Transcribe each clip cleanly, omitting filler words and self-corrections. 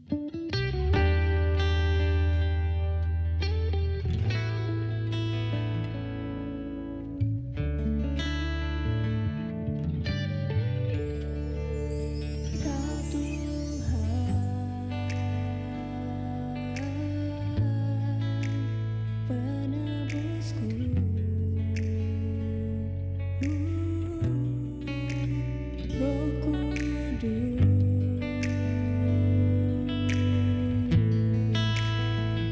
Kau Tuhan, penebusku, Roh Kudus,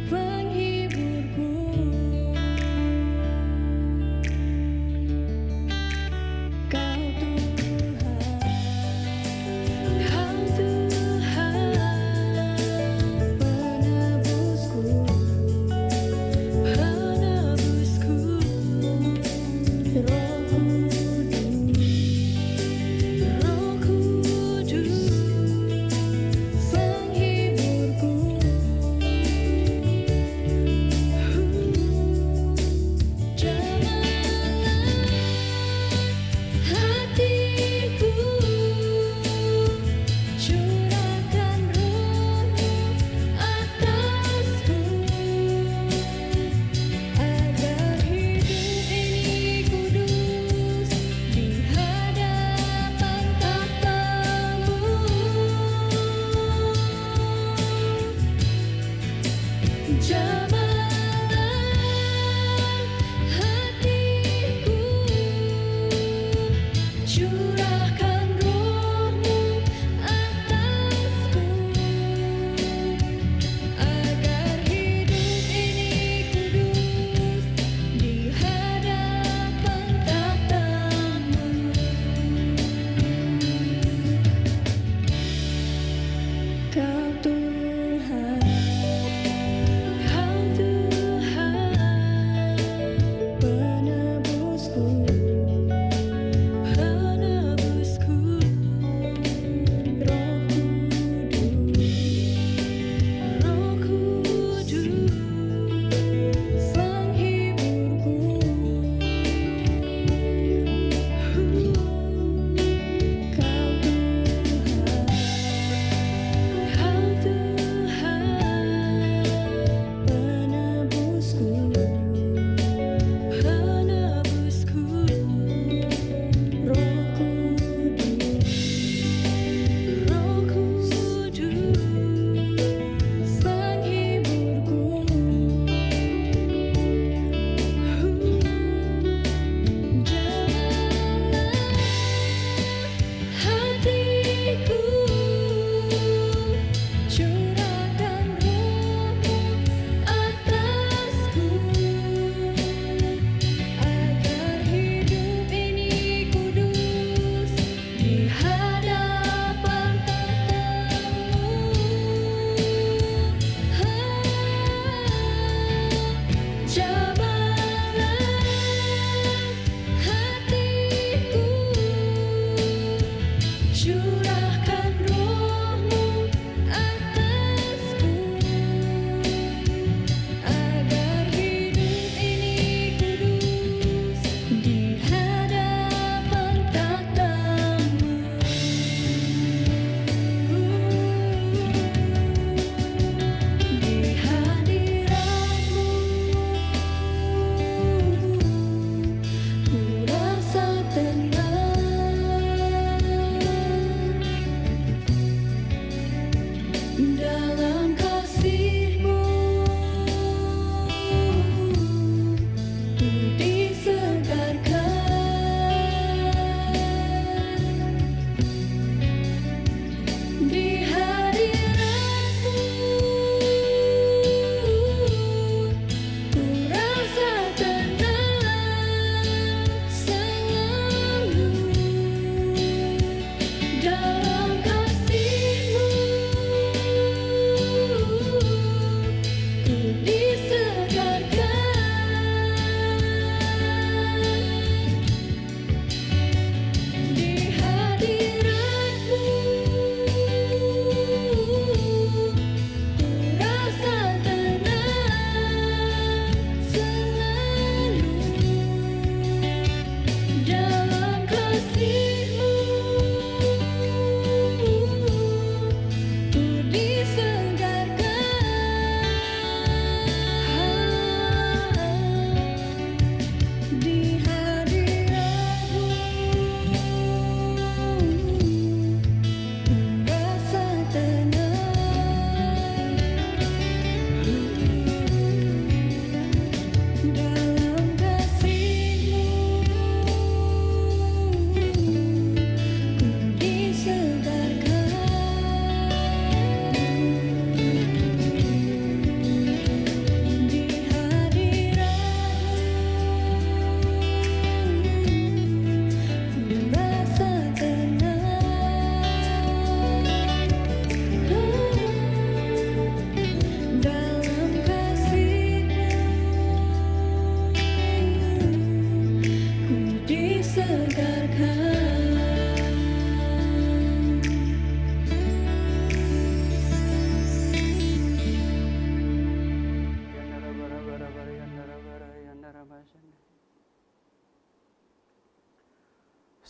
penghiburku. Kau Tuhan, penebusku, Roh Kudus, penghiburku. Jamalah hatiku, curahkan Roh-Mu atasku, agar hidup ini kudus di hadapan takhta-Mu. Jamalah hatiku, curahkan Roh-Mu atasku, agar hidup ini kudus di hadapan takhta-Mu. Kau Tuhan, penebusku,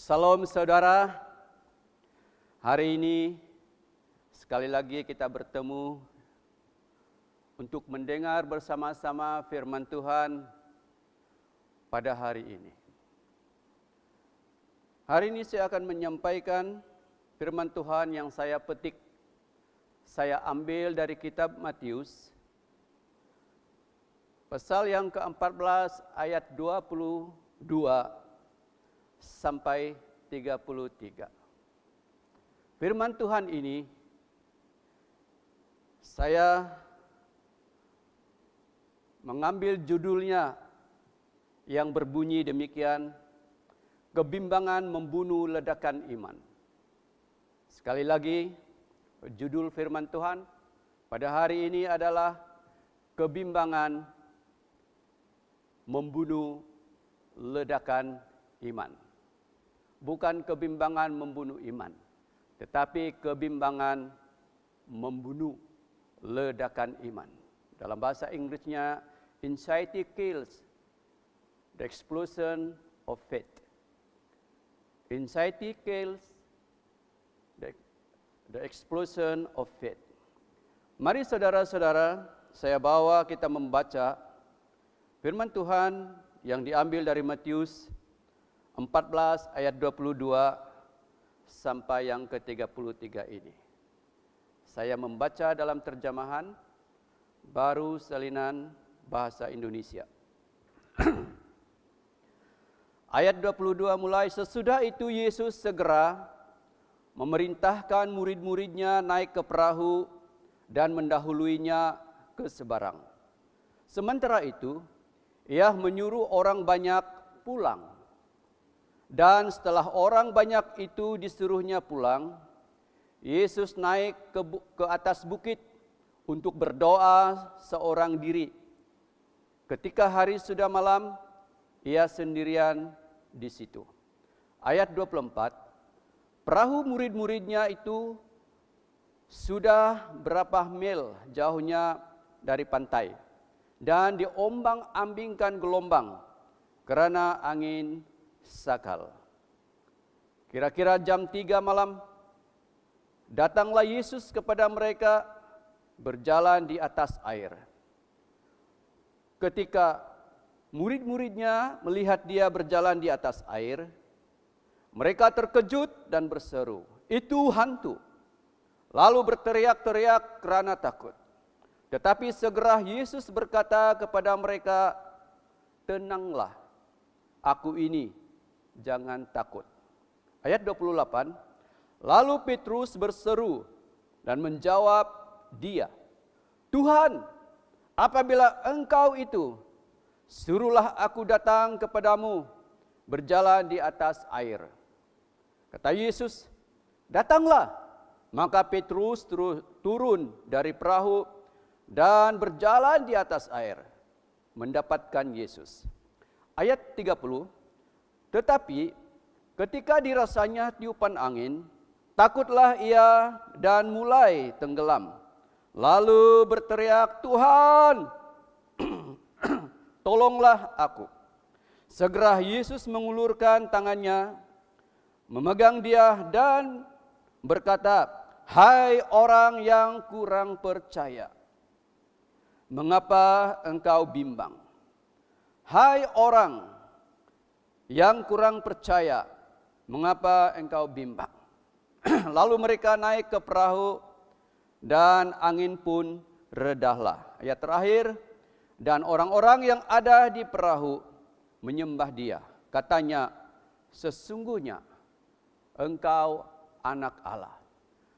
Salam saudara, hari ini sekali lagi kita bertemu untuk mendengar bersama-sama firman Tuhan pada hari ini. Hari ini saya akan menyampaikan firman Tuhan yang saya petik, saya ambil dari kitab Matius, pasal yang ke-14 ayat 22 sampai 33. Firman Tuhan ini saya mengambil judulnya yang berbunyi demikian, kebimbangan membunuh ledakan iman. Sekali lagi, judul firman Tuhan pada hari ini adalah kebimbangan membunuh ledakan iman. Bukan kebimbangan membunuh iman, tetapi kebimbangan membunuh ledakan iman. Dalam bahasa Inggrisnya, anxiety kills the explosion of faith. Anxiety kills the explosion of faith. Mari saudara-saudara, saya bawa kita membaca firman Tuhan yang diambil dari Matius 14 ayat 22 sampai yang ke-33 ini. Saya membaca dalam terjemahan baru salinan bahasa Indonesia. Ayat 22 mulai, sesudah itu Yesus segera memerintahkan murid-muridnya naik ke perahu dan mendahuluinya ke seberang. Sementara itu, ia menyuruh orang banyak pulang. Dan setelah orang banyak itu disuruhnya pulang, Yesus naik ke atas bukit untuk berdoa seorang diri. Ketika hari sudah malam, ia sendirian di situ. Ayat 24, perahu murid-muridnya itu sudah berapa mil jauhnya dari pantai dan diombang-ambingkan gelombang karena angin sakal. Kira-kira jam 3 malam, datanglah Yesus kepada mereka berjalan di atas air. Ketika murid-muridnya melihat dia berjalan di atas air, mereka terkejut dan berseru, "Itu hantu!" Lalu berteriak-teriak karena takut. Tetapi segera Yesus berkata kepada mereka, "Tenanglah, aku ini, jangan takut." Ayat 28, lalu Petrus berseru dan menjawab dia, "Tuhan, apabila Engkau itu, suruhlah aku datang kepadamu berjalan di atas air." Kata Yesus, "Datanglah." Maka Petrus turun dari perahu dan berjalan di atas air, mendapatkan Yesus. Ayat 30, tetapi ketika dirasanya tiupan angin, takutlah ia dan mulai tenggelam. Lalu berteriak, "Tuhan, tolonglah aku." Segera Yesus mengulurkan tangannya, memegang dia dan berkata, "Hai orang yang kurang percaya, mengapa engkau bimbang? Hai orang yang kurang percaya, mengapa engkau bimbang?" Lalu mereka naik ke perahu dan angin pun redahlah. Ayat terakhir, dan orang-orang yang ada di perahu menyembah dia. Katanya, "Sesungguhnya engkau anak Allah."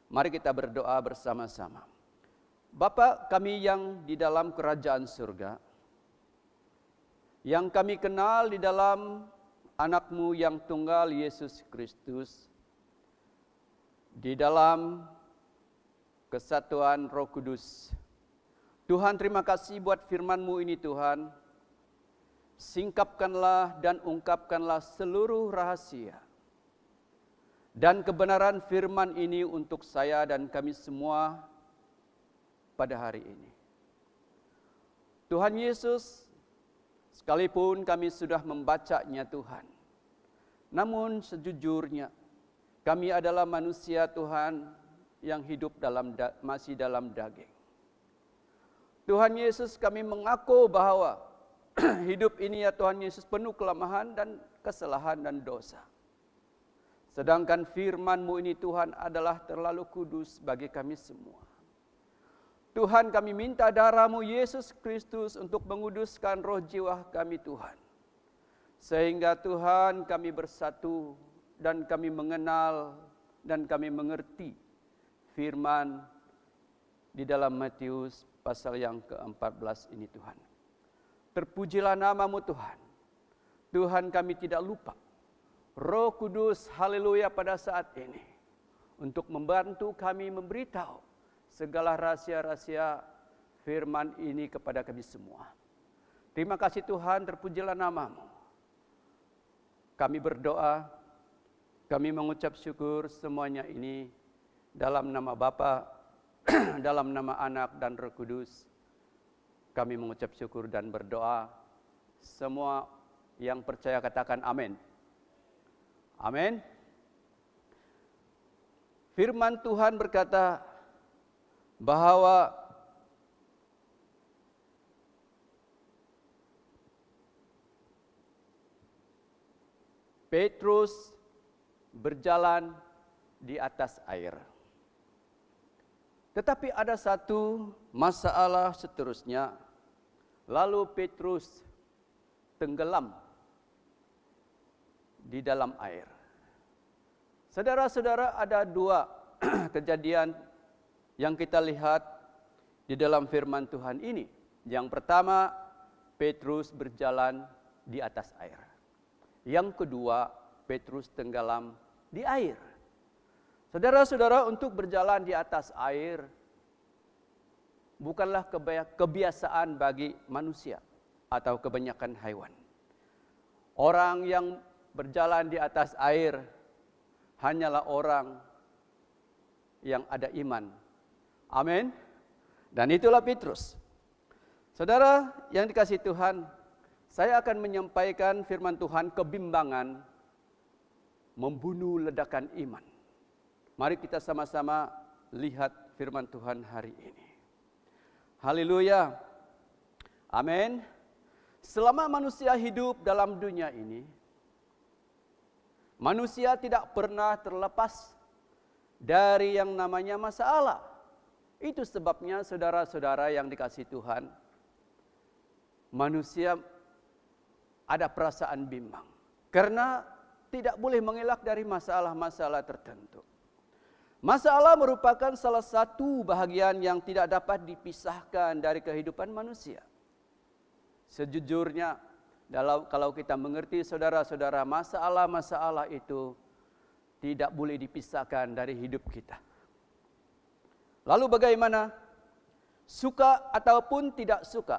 Mari kita berdoa bersama-sama. Bapa kami yang di dalam kerajaan surga, yang kami kenal di dalam anak-Mu yang tunggal Yesus Kristus, di dalam kesatuan Roh Kudus. Tuhan, terima kasih buat firman-Mu ini Tuhan. Singkapkanlah dan ungkapkanlah seluruh rahasia dan kebenaran firman ini untuk saya dan kami semua pada hari ini. Tuhan Yesus, sekalipun kami sudah membacanya Tuhan, Namun sejujurnya kami adalah manusia Tuhan yang hidup masih dalam daging. Tuhan Yesus, kami mengaku bahwa hidup ini ya Tuhan Yesus penuh kelemahan dan kesalahan dan dosa. Sedangkan firman-Mu ini Tuhan adalah terlalu kudus bagi kami semua. Tuhan, kami minta darah-Mu Yesus Kristus untuk menguduskan roh jiwa kami Tuhan. Sehingga Tuhan kami bersatu dan kami mengenal dan kami mengerti firman di dalam Matius pasal yang ke-14 ini Tuhan. Terpujilah nama-Mu Tuhan. Tuhan, kami tidak lupa Roh Kudus, haleluya, pada saat ini untuk membantu kami memberitahu segala rahasia-rahasia firman ini kepada kami semua. Terima kasih Tuhan, terpujilah nama-Mu. Kami berdoa, kami mengucap syukur semuanya ini dalam nama Bapa, dalam nama Anak dan Roh Kudus. Kami mengucap syukur dan berdoa. Semua yang percaya katakan amin. Amin. Firman Tuhan berkata bahwa Petrus berjalan di atas air. Tetapi ada satu masalah seterusnya. Lalu Petrus tenggelam di dalam air. Saudara-saudara, ada dua kejadian yang kita lihat di dalam firman Tuhan ini. Yang pertama, Petrus berjalan di atas air. Yang kedua, Petrus tenggelam di air. Saudara-saudara, untuk berjalan di atas air bukanlah kebiasaan bagi manusia atau kebanyakan hewan. Orang yang berjalan di atas air hanyalah orang yang ada iman. Amin. Dan itulah Petrus. Saudara yang dikasihi Tuhan, saya akan menyampaikan firman Tuhan, kebimbangan membunuh ledakan iman. Mari kita sama-sama lihat firman Tuhan hari ini. Haleluya. Amin. Selama manusia hidup dalam dunia ini, manusia tidak pernah terlepas dari yang namanya masalah. Itu sebabnya saudara-saudara yang dikasihi Tuhan, manusia ada perasaan bimbang. Karena tidak boleh mengelak dari masalah-masalah tertentu. Masalah merupakan salah satu bahagian yang tidak dapat dipisahkan dari kehidupan manusia. Sejujurnya, kalau kita mengerti saudara-saudara, masalah-masalah itu tidak boleh dipisahkan dari hidup kita. Lalu bagaimana? Suka ataupun tidak suka,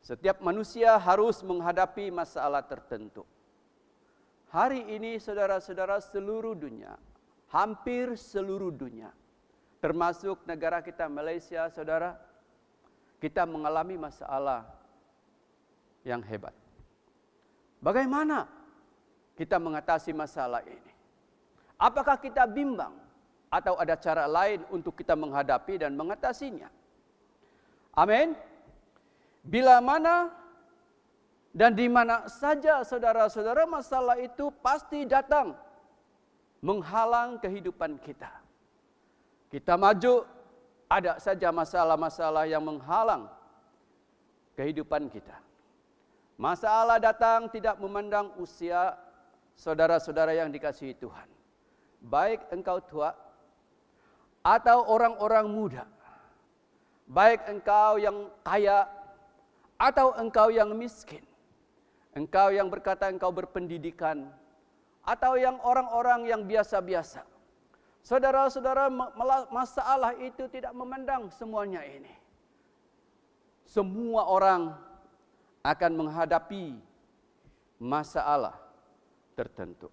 setiap manusia harus menghadapi masalah tertentu. Hari ini saudara-saudara, seluruh dunia, hampir seluruh dunia, termasuk negara kita Malaysia, saudara, kita mengalami masalah yang hebat. Bagaimana kita mengatasi masalah ini? Apakah kita bimbang atau ada cara lain untuk kita menghadapi dan mengatasinya? Amin. Bila mana dan di mana saja saudara-saudara masalah itu pasti datang menghalang kehidupan kita. Kita maju, ada saja masalah-masalah yang menghalang kehidupan kita. Masalah datang tidak memandang usia saudara-saudara yang dikasihi Tuhan. Baik engkau tua atau orang-orang muda. Baik engkau yang kaya atau engkau yang miskin. Engkau yang berkata engkau berpendidikan atau yang orang-orang yang biasa-biasa. Saudara-saudara, masalah itu tidak memandang semuanya ini. Semua orang akan menghadapi masalah tertentu.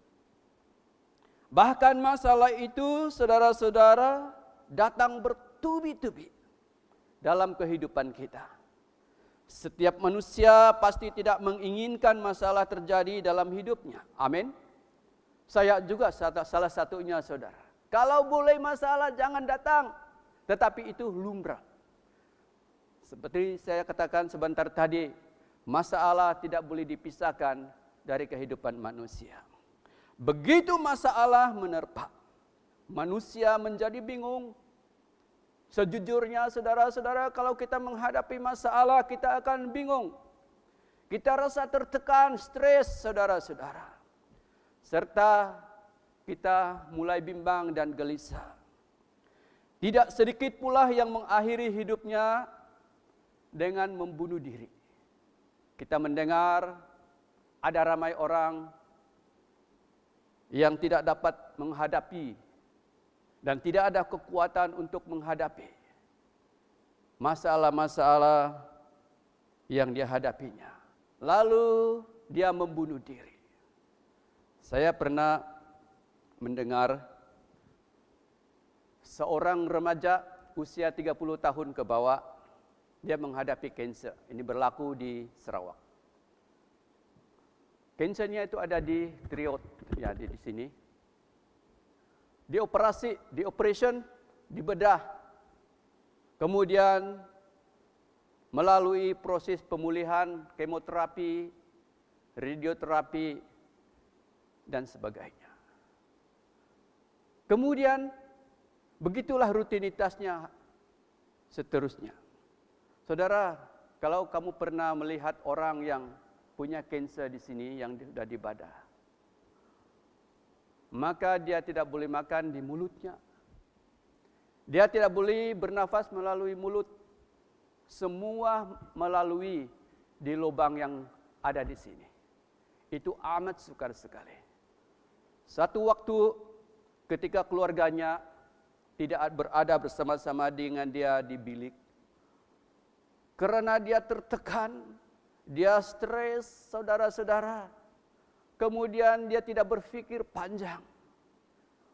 Bahkan masalah itu, saudara-saudara, datang bertubi-tubi dalam kehidupan kita. Setiap manusia pasti tidak menginginkan masalah terjadi dalam hidupnya. Amin. Saya juga salah satunya, saudara. Kalau boleh masalah jangan datang. Tetapi itu lumrah. Seperti saya katakan sebentar tadi, masalah tidak boleh dipisahkan dari kehidupan manusia. Begitu masalah menerpa, manusia menjadi bingung. Sejujurnya saudara-saudara, kalau kita menghadapi masalah kita akan bingung. Kita rasa tertekan, stres saudara-saudara. Serta kita mulai bimbang dan gelisah. Tidak sedikit pula yang mengakhiri hidupnya dengan membunuh diri. Kita mendengar ada ramai orang yang tidak dapat menghadapi dan tidak ada kekuatan untuk menghadapi masalah-masalah yang dia hadapinya. Lalu dia membunuh diri. Saya pernah mendengar seorang remaja usia 30 tahun ke bawah, dia menghadapi kanser. Ini berlaku di Sarawak. Kansernya itu ada di triot, ya di sini. Dioperation, dibedah. Kemudian melalui proses pemulihan, kemoterapi, radioterapi, dan sebagainya. Kemudian begitulah rutinitasnya seterusnya. Saudara, kalau kamu pernah melihat orang yang punya kanser di sini yang sudah dibadah, maka dia tidak boleh makan di mulutnya. Dia tidak boleh bernafas melalui mulut. Semua melalui di lubang yang ada di sini. Itu amat sukar sekali. Satu waktu ketika keluarganya tidak berada bersama-sama dengan dia di bilik, karena dia tertekan, dia stres, saudara-saudara. Kemudian dia tidak berpikir panjang.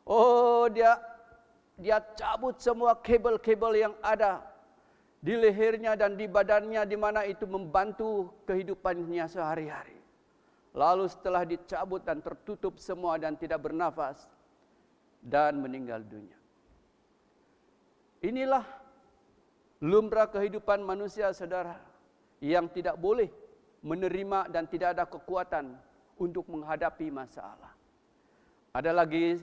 Oh, dia cabut semua kabel-kabel yang ada di lehernya dan di badannya, di mana itu membantu kehidupannya sehari-hari. Lalu setelah dicabut dan tertutup semua dan tidak bernafas, dan meninggal dunia. Inilah lumrah kehidupan manusia, saudara, yang tidak boleh menerima dan tidak ada kekuatan untuk menghadapi masalah. Ada lagi,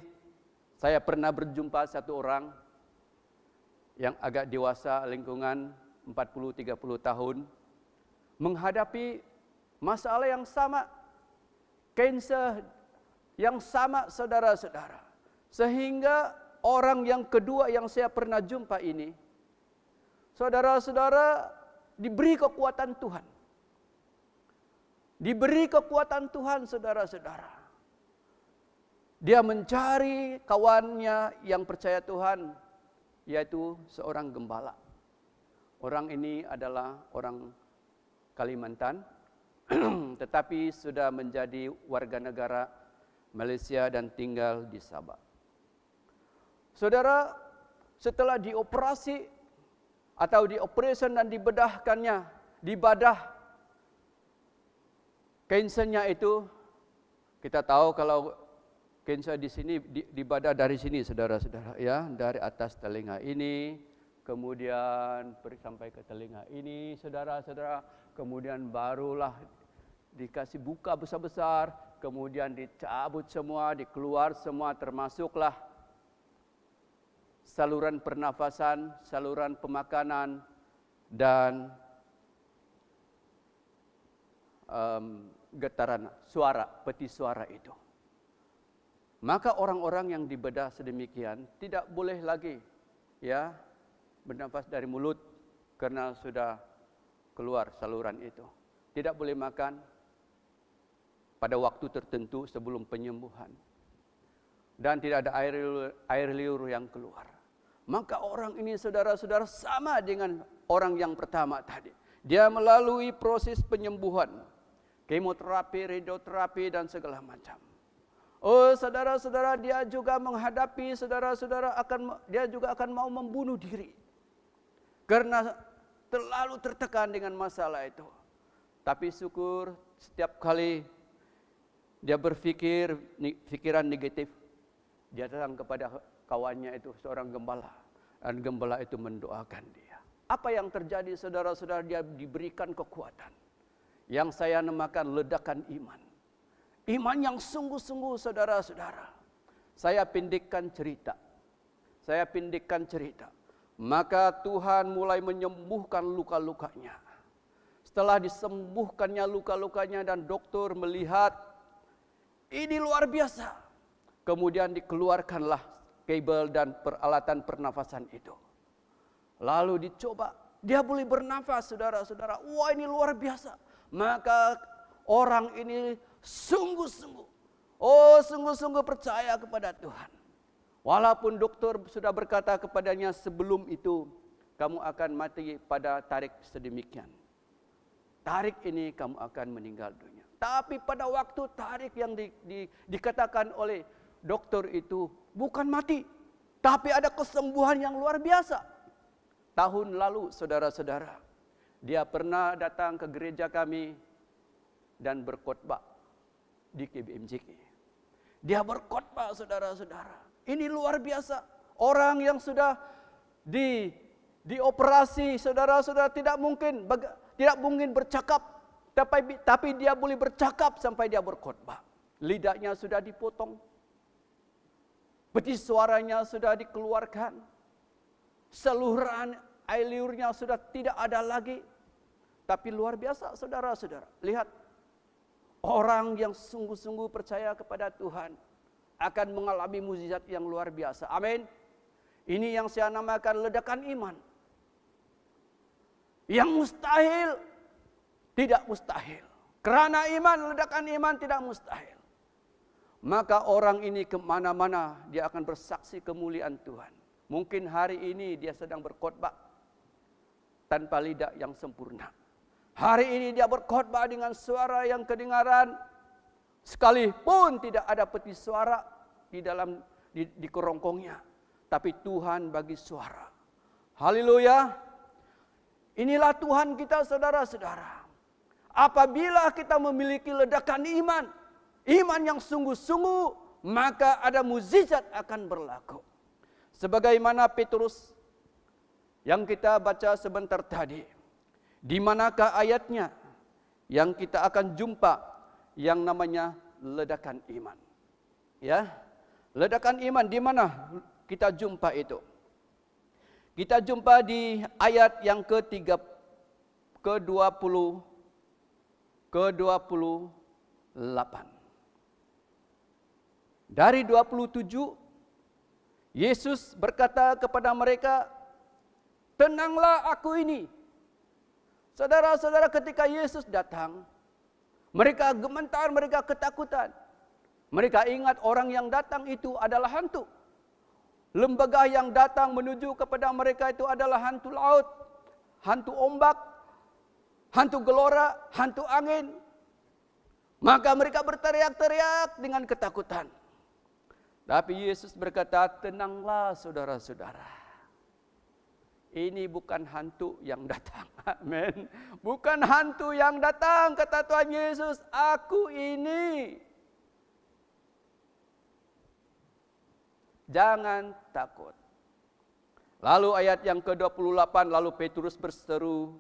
saya pernah berjumpa satu orang yang agak dewasa, lingkungan 40-30 tahun, menghadapi masalah yang sama, kanser yang sama, saudara-saudara. Sehingga orang yang kedua yang saya pernah jumpa ini, saudara-saudara, diberi kekuatan Tuhan. Diberi kekuatan Tuhan, saudara-saudara. Dia mencari kawannya yang percaya Tuhan, yaitu seorang gembala. Orang ini adalah orang Kalimantan, tetapi sudah menjadi warga negara Malaysia dan tinggal di Sabah. Saudara, setelah dioperasi atau dioperasi dan dibedahkannya, dibadah kansernya itu, kita tahu kalau kanser di sini dibadah dari sini, saudara-saudara, ya, dari atas telinga ini, kemudian sampai ke telinga ini, saudara-saudara, kemudian barulah dikasih buka besar-besar, kemudian dicabut semua, dikeluar semua, termasuklah saluran pernafasan, saluran pemakanan, dan getaran suara, peti suara itu. Maka orang-orang yang dibedah sedemikian tidak boleh lagi, ya, bernafas dari mulut karena sudah keluar saluran itu. Tidak boleh makan pada waktu tertentu sebelum penyembuhan. Dan tidak ada air liur yang keluar. Maka orang ini, saudara-saudara, sama dengan orang yang pertama tadi. Dia melalui proses penyembuhan, kemoterapi, radioterapi, dan segala macam. Oh, saudara-saudara, dia juga menghadapi, saudara-saudara, dia juga akan mau membunuh diri. Karena terlalu tertekan dengan masalah itu. Tapi syukur setiap kali dia berpikir pikiran negatif. Dia datang kepada kawannya itu, seorang gembala. Dan gembala itu mendoakan dia. Apa yang terjadi saudara-saudara? Dia diberikan kekuatan. Yang saya namakan ledakan iman. Iman yang sungguh-sungguh saudara-saudara. Saya pendekkan cerita. Maka Tuhan mulai menyembuhkan luka-lukanya. Setelah disembuhkannya luka-lukanya dan dokter melihat ini luar biasa. Kemudian dikeluarkanlah kabel dan peralatan pernafasan itu. Lalu dicoba, dia boleh bernafas saudara-saudara. Wah, ini luar biasa. Maka orang ini sungguh-sungguh percaya kepada Tuhan. Walaupun dokter sudah berkata kepadanya sebelum itu, kamu akan mati pada tarik sedemikian. Tarik ini kamu akan meninggal dunia. Tapi pada waktu tarik yang dikatakan oleh dokter itu bukan mati, tapi ada kesembuhan yang luar biasa. Tahun lalu saudara-saudara, dia pernah datang ke gereja kami dan berkhotbah di KBMJK. Dia berkhotbah saudara-saudara. Ini luar biasa. Orang yang sudah dioperasi saudara-saudara tidak mungkin bercakap, tapi dia boleh bercakap sampai dia berkhotbah. Lidahnya sudah dipotong. Betis suaranya sudah dikeluarkan. Saluran air liurnya sudah tidak ada lagi. Tapi luar biasa saudara-saudara. Lihat. Orang yang sungguh-sungguh percaya kepada Tuhan akan mengalami mukjizat yang luar biasa. Amin. Ini yang saya namakan ledakan iman. Yang mustahil tidak mustahil. Karena iman, ledakan iman tidak mustahil. Maka orang ini kemana-mana dia akan bersaksi kemuliaan Tuhan. Mungkin hari ini dia sedang berkhotbah tanpa lidah yang sempurna. Hari ini dia berkhotbah dengan suara yang kedengaran, sekalipun tidak ada peti suara di kerongkongnya, tapi Tuhan bagi suara. Haleluya. Inilah Tuhan kita saudara-saudara. Apabila kita memiliki ledakan iman yang sungguh-sungguh, maka ada mukjizat akan berlaku. Sebagaimana Petrus yang kita baca sebentar tadi. Di manakah ayatnya yang kita akan jumpa yang namanya ledakan iman? Ya, ledakan iman di mana kita jumpa itu? Kita jumpa di ayat yang ke-28. Dari 27, Yesus berkata kepada mereka, "Tenanglah aku ini." Saudara-saudara, ketika Yesus datang, mereka gemetar, mereka ketakutan. Mereka ingat orang yang datang itu adalah hantu. Lembaga yang datang menuju kepada mereka itu adalah hantu laut, hantu ombak, hantu gelora, hantu angin. Maka mereka berteriak-teriak dengan ketakutan. Tapi Yesus berkata, "Tenanglah saudara-saudara. Ini bukan hantu yang datang." Amin. Bukan hantu yang datang, kata Tuhan Yesus. Aku ini. Jangan takut. Lalu ayat yang ke-28, lalu Petrus berseru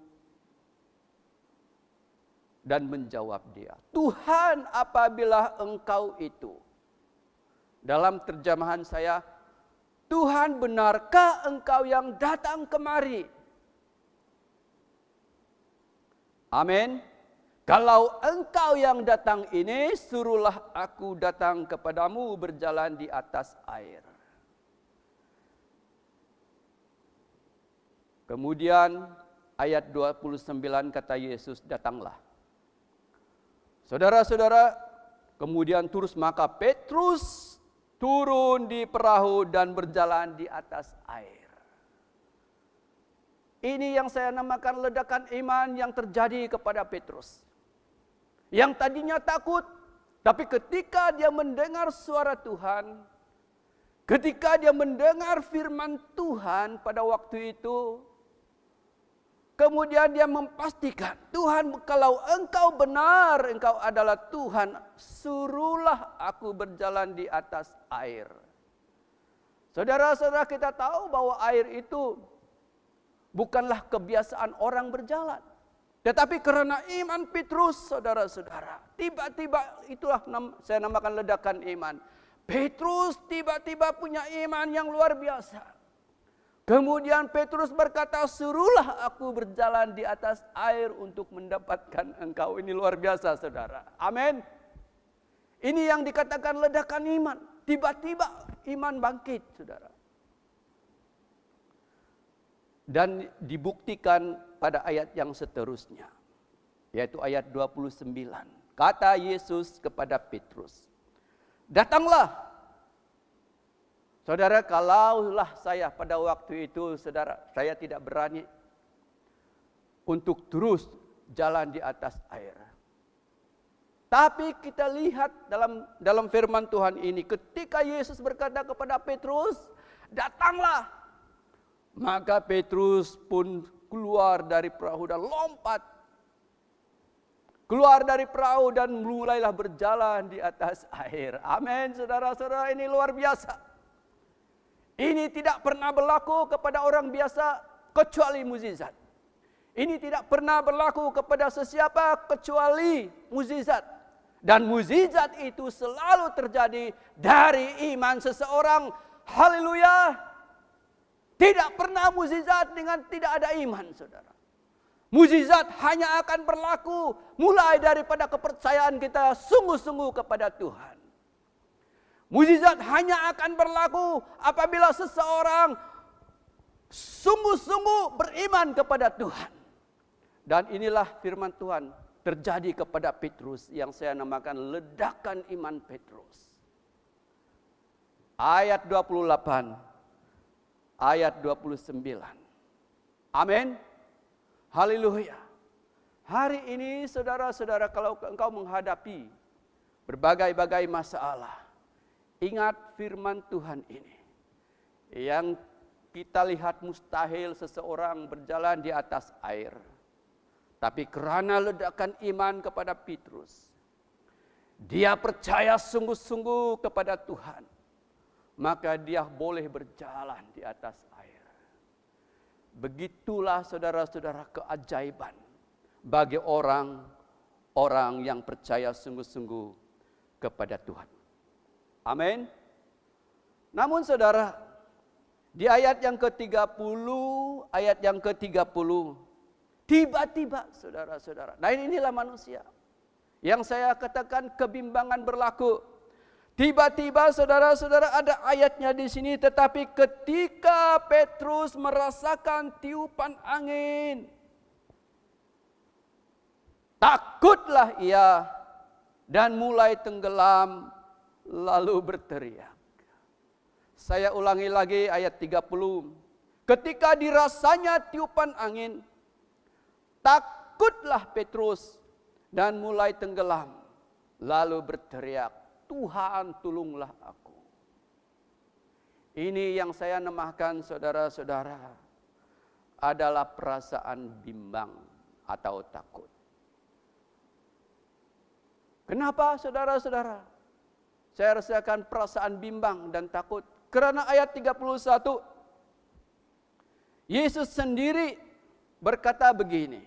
dan menjawab dia, "Tuhan, apabila Engkau itu." Dalam terjemahan saya, "Tuhan, benarkah Engkau yang datang kemari?" Amin. "Kalau Engkau yang datang ini, suruhlah aku datang kepadamu berjalan di atas air." Kemudian ayat 29 kata Yesus, "Datanglah." Saudara-saudara, kemudian terus maka Petrus turun di perahu dan berjalan di atas air. Ini yang saya namakan ledakan iman yang terjadi kepada Petrus. Yang tadinya takut, tapi ketika dia mendengar suara Tuhan, ketika dia mendengar firman Tuhan pada waktu itu, Kemudian dia memastikan, Tuhan kalau engkau benar, engkau adalah Tuhan, suruhlah aku berjalan di atas air. Saudara-saudara, kita tahu bahwa air itu bukanlah kebiasaan orang berjalan. Tetapi karena iman Petrus, saudara-saudara, tiba-tiba itulah saya namakan ledakan iman. Petrus tiba-tiba punya iman yang luar biasa. Kemudian Petrus berkata, suruhlah aku berjalan di atas air untuk mendapatkan engkau. Ini luar biasa, saudara. Amin. Ini yang dikatakan ledakan iman. Tiba-tiba iman bangkit, saudara. Dan dibuktikan pada ayat yang seterusnya. Yaitu ayat 29. Kata Yesus kepada Petrus, datanglah. Saudara, kalaulah saya pada waktu itu, saudara, saya tidak berani untuk terus jalan di atas air. Tapi kita lihat dalam firman Tuhan ini, ketika Yesus berkata kepada Petrus, datanglah. Maka Petrus pun keluar dari perahu dan lompat. Keluar dari perahu dan mulailah berjalan di atas air. Amin, saudara-saudara, ini luar biasa. Ini tidak pernah berlaku kepada orang biasa kecuali mukjizat. Ini tidak pernah berlaku kepada sesiapa kecuali mukjizat. Dan mukjizat itu selalu terjadi dari iman seseorang. Haleluya. Tidak pernah mukjizat dengan tidak ada iman, saudara. Mukjizat hanya akan berlaku mulai daripada kepercayaan kita sungguh-sungguh kepada Tuhan. Mukjizat hanya akan berlaku apabila seseorang sungguh-sungguh beriman kepada Tuhan. Dan inilah firman Tuhan terjadi kepada Petrus yang saya namakan ledakan iman Petrus. Ayat 28, ayat 29. Amin. Haleluya. Hari ini saudara-saudara, kalau engkau menghadapi berbagai-bagai masalah, ingat firman Tuhan ini. Yang kita lihat mustahil seseorang berjalan di atas air. Tapi karena ledakan iman kepada Petrus, dia percaya sungguh-sungguh kepada Tuhan, maka dia boleh berjalan di atas air. Begitulah saudara-saudara keajaiban bagi orang-orang yang percaya sungguh-sungguh kepada Tuhan. Amin. Namun saudara, di ayat yang ke-30, ayat yang ke-30, tiba-tiba saudara-saudara. Nah, inilah manusia. Yang saya katakan kebimbangan berlaku. Tiba-tiba saudara-saudara ada ayatnya di sini, tetapi ketika Petrus merasakan tiupan angin, takutlah ia dan mulai tenggelam. Lalu berteriak. Saya ulangi lagi ayat 30. Ketika dirasanya tiupan angin, takutlah Petrus dan mulai tenggelam. Lalu berteriak, Tuhan tolonglah aku. Ini yang saya namakan saudara-saudara adalah perasaan bimbang atau takut. Kenapa saudara-saudara? Saya rasakan perasaan bimbang dan takut. Karena ayat 31. Yesus sendiri berkata begini.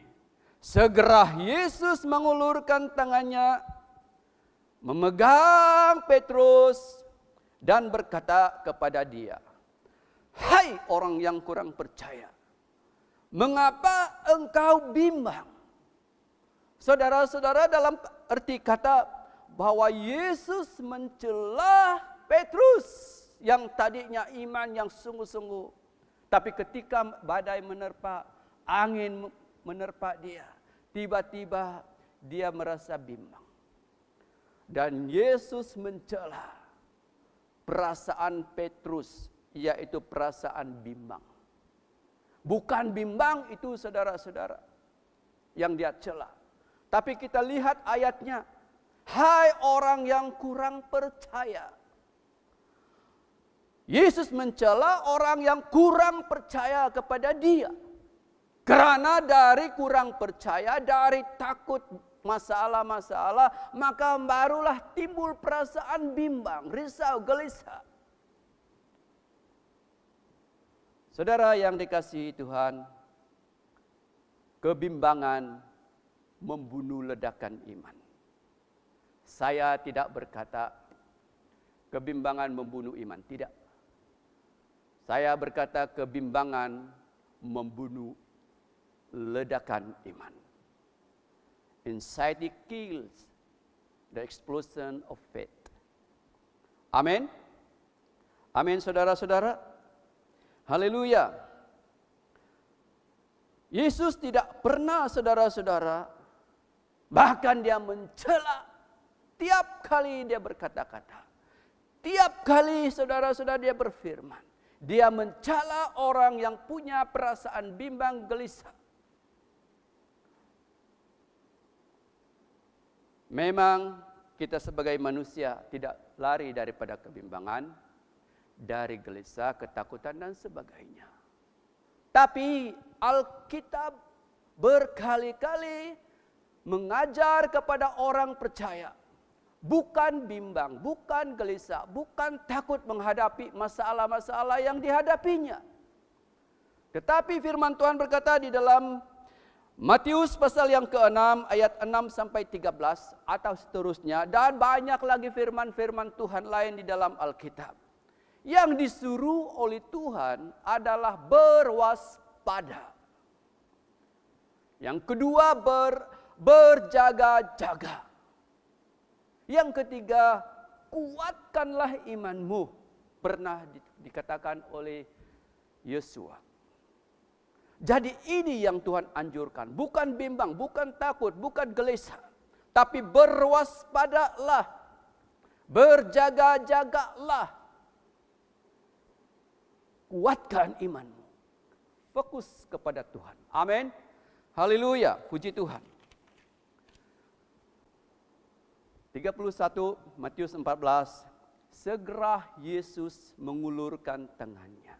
Segera Yesus mengulurkan tangannya, memegang Petrus dan berkata kepada dia, hai orang yang kurang percaya, mengapa engkau bimbang? Saudara-saudara, dalam arti kata bahwa Yesus mencela Petrus yang tadinya iman yang sungguh-sungguh. Tapi ketika badai menerpa, angin menerpa dia, tiba-tiba dia merasa bimbang. Dan Yesus mencela perasaan Petrus, yaitu perasaan bimbang. Bukan bimbang itu saudara-saudara yang dia cela. Tapi kita lihat ayatnya. Hai orang yang kurang percaya. Yesus mencela orang yang kurang percaya kepada dia. Karena dari kurang percaya, dari takut masalah-masalah, maka barulah timbul perasaan bimbang, risau, gelisah. Saudara yang dikasihi Tuhan, kebimbangan membunuh ledakan iman. Saya tidak berkata kebimbangan membunuh iman, tidak. Saya berkata kebimbangan membunuh ledakan iman. Anxiety kills the explosion of faith. Amin. Amin, saudara-saudara. Haleluya. Yesus tidak pernah, saudara-saudara, bahkan dia mencela tiap kali dia berkata-kata. Tiap kali, saudara-saudara, dia berfirman. Dia mencela orang yang punya perasaan bimbang, gelisah. Memang kita sebagai manusia tidak lari daripada kebimbangan, dari gelisah, ketakutan dan sebagainya. Tapi Alkitab berkali-kali mengajar kepada orang percaya, bukan bimbang, bukan gelisah, bukan takut menghadapi masalah-masalah yang dihadapinya. Tetapi firman Tuhan berkata di dalam Matius pasal yang ke-6 ayat 6 sampai 13 atau seterusnya, dan banyak lagi firman-firman Tuhan lain di dalam Alkitab. Yang disuruh oleh Tuhan adalah berwaspada. Yang kedua berjaga-jaga. Yang ketiga, kuatkanlah imanmu. Pernah dikatakan oleh Yosua. Jadi ini yang Tuhan anjurkan. Bukan bimbang, bukan takut, bukan gelisah. Tapi berwaspadalah. Berjaga-jagalah. Kuatkan imanmu. Fokus kepada Tuhan. Amin. Haleluya. Puji Tuhan. 31 Matius 14. Segera Yesus mengulurkan tangannya,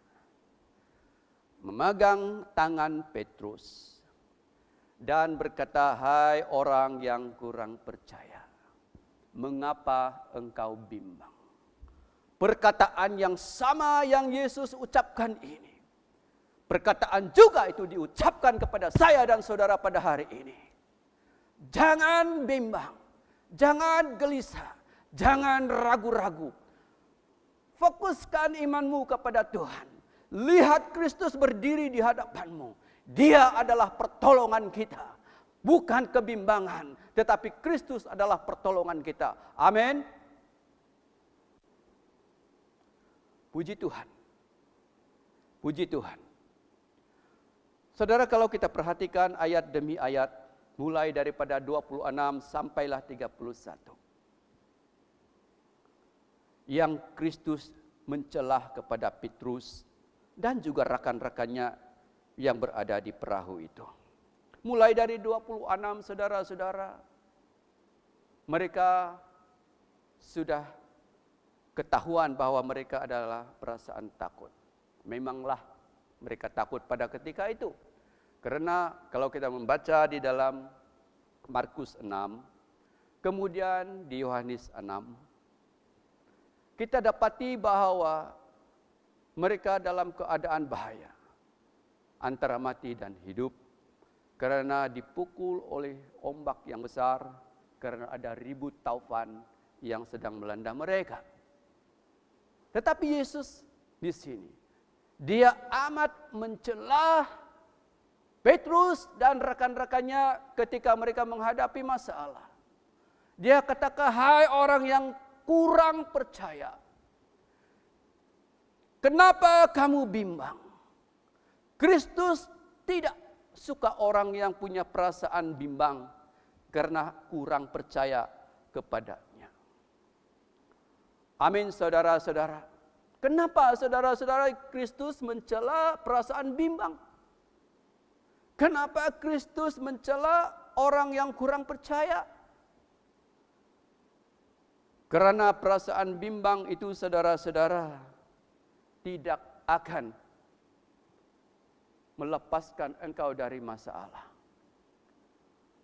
memegang tangan Petrus dan berkata, "Hai orang yang kurang percaya, mengapa engkau bimbang?" Perkataan yang sama yang Yesus ucapkan ini, perkataan juga itu diucapkan kepada saya dan saudara pada hari ini. Jangan bimbang, jangan gelisah, jangan ragu-ragu. Fokuskan imanmu kepada Tuhan. Lihat Kristus berdiri di hadapanmu. Dia adalah pertolongan kita, bukan kebimbangan, tetapi Kristus adalah pertolongan kita. Amin. Puji Tuhan. Puji Tuhan. Saudara, kalau kita perhatikan ayat demi ayat, mulai daripada 26 sampailah 31. Yang Kristus mencelah kepada Petrus dan juga rekan-rekannya yang berada di perahu itu. Mulai dari 26, saudara-saudara, mereka sudah ketahuan bahwa mereka adalah perasaan takut. Memanglah mereka takut pada ketika itu. Karena kalau kita membaca di dalam Markus 6, kemudian di Yohanes 6, kita dapati bahwa mereka dalam keadaan bahaya. Antara mati dan hidup. Karena dipukul oleh ombak yang besar. Karena ada ribut taufan yang sedang melanda mereka. Tetapi Yesus di sini, dia amat mencela Petrus dan rekan-rekannya ketika mereka menghadapi masalah. Dia katakan, "Hai orang yang kurang percaya, kenapa kamu bimbang?" Kristus tidak suka orang yang punya perasaan bimbang karena kurang percaya kepadanya. Amin, saudara-saudara. Kenapa saudara-saudara Kristus mencela perasaan bimbang? Kenapa Kristus mencela orang yang kurang percaya? Karena perasaan bimbang itu, saudara-saudara, tidak akan melepaskan engkau dari masalah.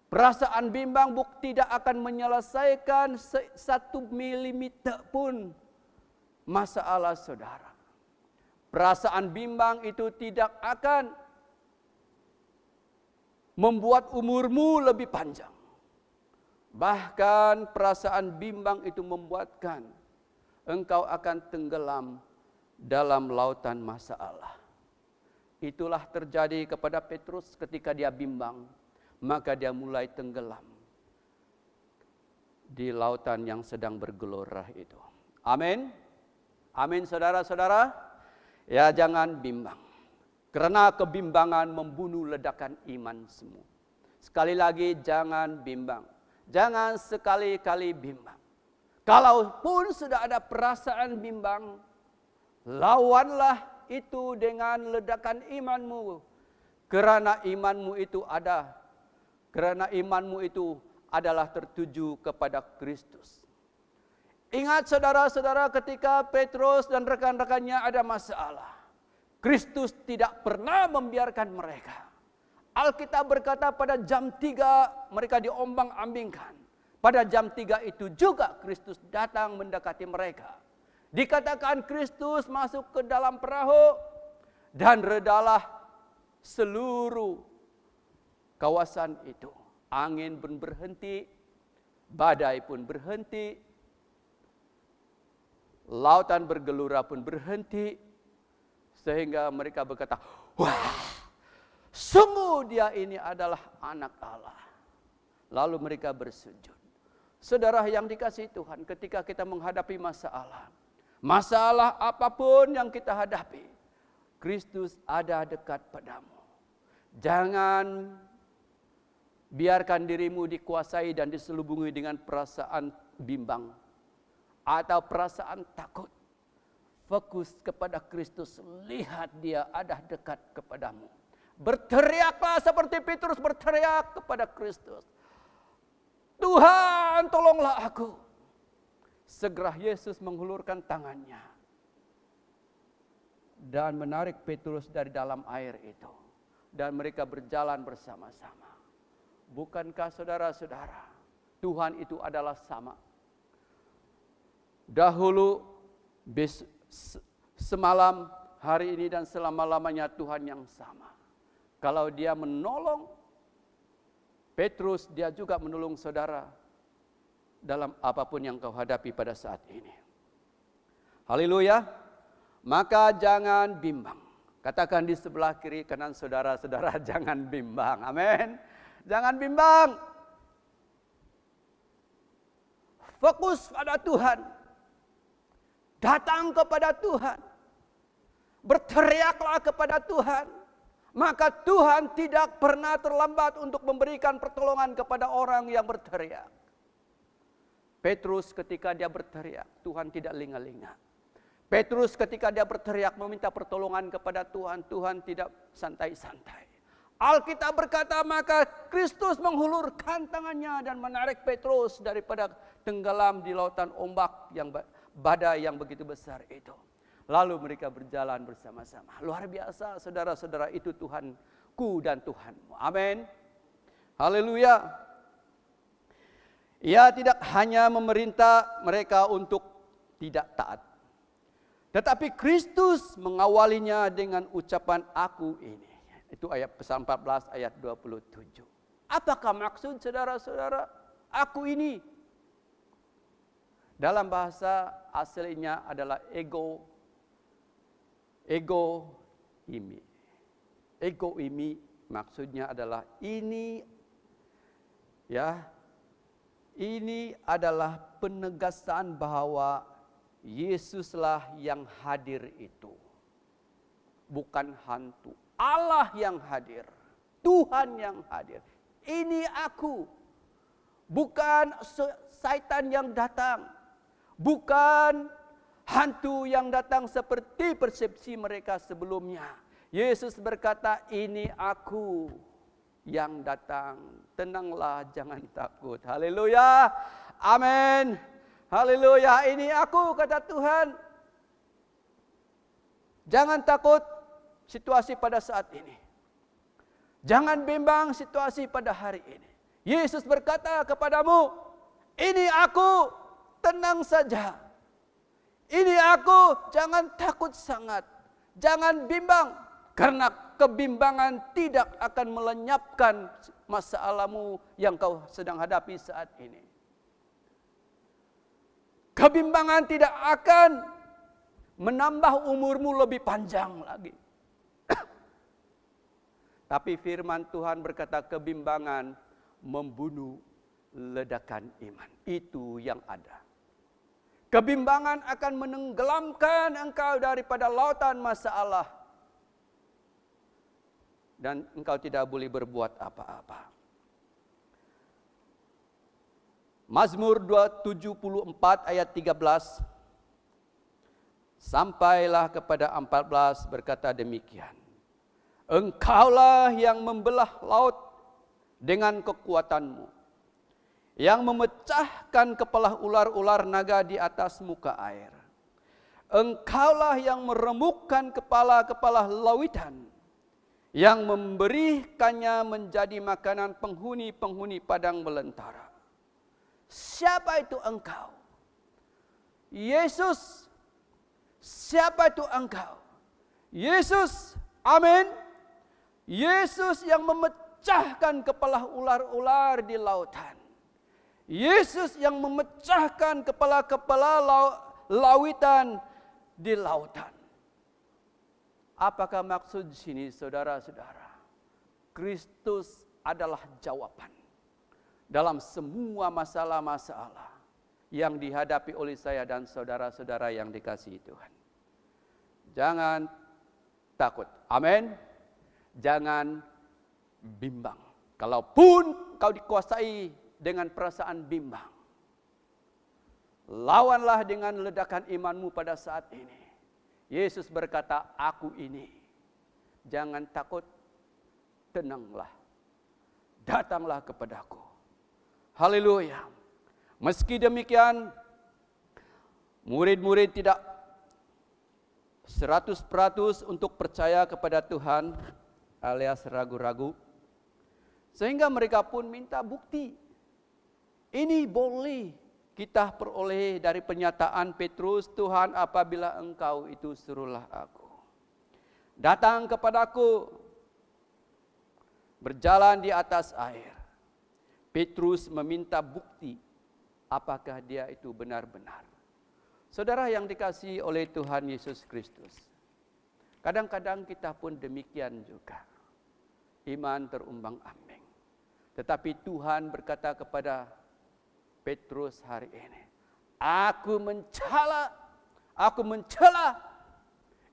Perasaan bimbang tidak akan menyelesaikan 1 milimeter pun masalah saudara. Perasaan bimbang itu tidak akan membuat umurmu lebih panjang. Bahkan perasaan bimbang itu membuatkan engkau akan tenggelam dalam lautan masalah. Itulah terjadi kepada Petrus ketika dia bimbang. Maka dia mulai tenggelam di lautan yang sedang bergelora itu. Amin. Amin saudara-saudara. Ya, jangan bimbang. Karena kebimbangan membunuh ledakan iman semua. Sekali lagi, jangan bimbang. Jangan sekali-kali bimbang. Kalaupun sudah ada perasaan bimbang, lawanlah itu dengan ledakan imanmu. Karena imanmu itu ada. Karena imanmu itu adalah tertuju kepada Kristus. Ingat saudara-saudara, ketika Petrus dan rekan-rekannya ada masalah, Kristus tidak pernah membiarkan mereka. Alkitab berkata pada jam 3 mereka diombang-ambingkan. Pada jam 3 itu juga Kristus datang mendekati mereka. Dikatakan Kristus masuk ke dalam perahu dan redalah seluruh kawasan itu. Angin pun berhenti, badai pun berhenti, lautan bergelora pun berhenti, sehingga mereka berkata, wah, sungguh dia ini adalah anak Allah. Lalu mereka bersujud. Saudara yang dikasihi Tuhan, ketika kita menghadapi masalah apapun yang kita hadapi, Kristus ada dekat padamu. Jangan biarkan dirimu dikuasai dan diselubungi dengan perasaan bimbang atau perasaan takut. Fokus kepada Kristus, lihat dia ada dekat kepadamu. Berteriaklah seperti Petrus berteriak kepada Kristus. Tuhan, tolonglah aku. Segera Yesus menghulurkan tangannya dan menarik Petrus dari dalam air itu. Dan mereka berjalan bersama-sama. Bukankah saudara-saudara, Tuhan itu adalah sama. Dahulu, semalam, hari ini dan selama-lamanya Tuhan yang sama. Kalau dia menolong Petrus, dia juga menolong saudara dalam apapun yang kau hadapi pada saat ini. Haleluya. Maka jangan bimbang. Katakan di sebelah kiri kanan saudara-saudara, jangan bimbang. Amin. Jangan bimbang. Fokus pada Tuhan. Datang kepada Tuhan. Berteriaklah kepada Tuhan. Maka Tuhan tidak pernah terlambat untuk memberikan pertolongan kepada orang yang berteriak. Petrus ketika dia berteriak, Tuhan tidak linga-linga. Petrus ketika dia berteriak meminta pertolongan kepada Tuhan, Tuhan tidak santai-santai. Alkitab berkata, maka Kristus menghulurkan tangannya dan menarik Petrus daripada tenggelam di lautan ombak yang badai yang begitu besar itu. Lalu mereka berjalan bersama-sama. Luar biasa saudara-saudara, itu Tuhanku dan Tuhanmu. Amin. Haleluya. Ia tidak hanya memerintah mereka untuk tidak taat. Tetapi Kristus mengawalinya dengan ucapan aku ini. Itu ayat Psalm 14 ayat 27. Apakah maksud saudara-saudara? Aku ini. Dalam bahasa aslinya adalah ego imi. Ego imi maksudnya adalah ini, ya. Ini adalah penegasan bahwa Yesuslah yang hadir itu. Bukan hantu. Allah yang hadir. Tuhan yang hadir. Ini aku. Bukan setan yang datang. Bukan hantu yang datang seperti persepsi mereka sebelumnya. Yesus berkata, ini aku yang datang. Tenanglah, jangan takut. Haleluya. Amin. Haleluya. Ini aku, kata Tuhan. Jangan takut situasi pada saat ini. Jangan bimbang situasi pada hari ini. Yesus berkata kepadamu, ini aku, tenang saja. Ini aku, jangan takut sangat. Jangan bimbang, karena kebimbangan tidak akan melenyapkan masalahmu yang kau sedang hadapi saat ini. Kebimbangan tidak akan menambah umurmu lebih panjang lagi. Tapi firman Tuhan berkata kebimbangan membunuh ledakan iman. Itu yang ada. Kebimbangan akan menenggelamkan engkau daripada lautan masalah. Dan engkau tidak boleh berbuat apa-apa. Mazmur 274 ayat 13 sampailah kepada 14 berkata demikian. Engkaulah yang membelah laut dengan kekuatanmu, yang memecahkan kepala ular-ular naga di atas muka air. Engkaulah yang meremukkan kepala-kepala lautan, yang memberikannya menjadi makanan penghuni-penghuni padang belantara. Siapa itu engkau? Yesus. Siapa itu engkau? Yesus. Amin. Yesus yang memecahkan kepala ular-ular di lautan. Yesus yang memecahkan kepala-kepala lautan di lautan. Apakah maksud sini saudara-saudara? Kristus adalah jawaban dalam semua masalah-masalah yang dihadapi oleh saya dan saudara-saudara yang dikasihi Tuhan. Jangan takut. Amin. Jangan bimbang. Kalaupun kau dikuasai dengan perasaan bimbang, lawanlah dengan ledakan imanmu pada saat ini. Yesus berkata, aku ini. Jangan takut, tenanglah. Datanglah kepadaku. Haleluya. Meski demikian, murid-murid tidak 100% untuk percaya kepada Tuhan alias ragu-ragu. Sehingga mereka pun minta bukti. Ini boleh kita peroleh dari pernyataan Petrus, Tuhan apabila engkau itu suruhlah aku. Datang kepadaku, berjalan di atas air. Petrus meminta bukti apakah dia itu benar-benar. Saudara yang dikasihi oleh Tuhan Yesus Kristus. Kadang-kadang kita pun demikian juga. Iman terumbang-ambing. Tetapi Tuhan berkata kepada Petrus hari ini, aku mencela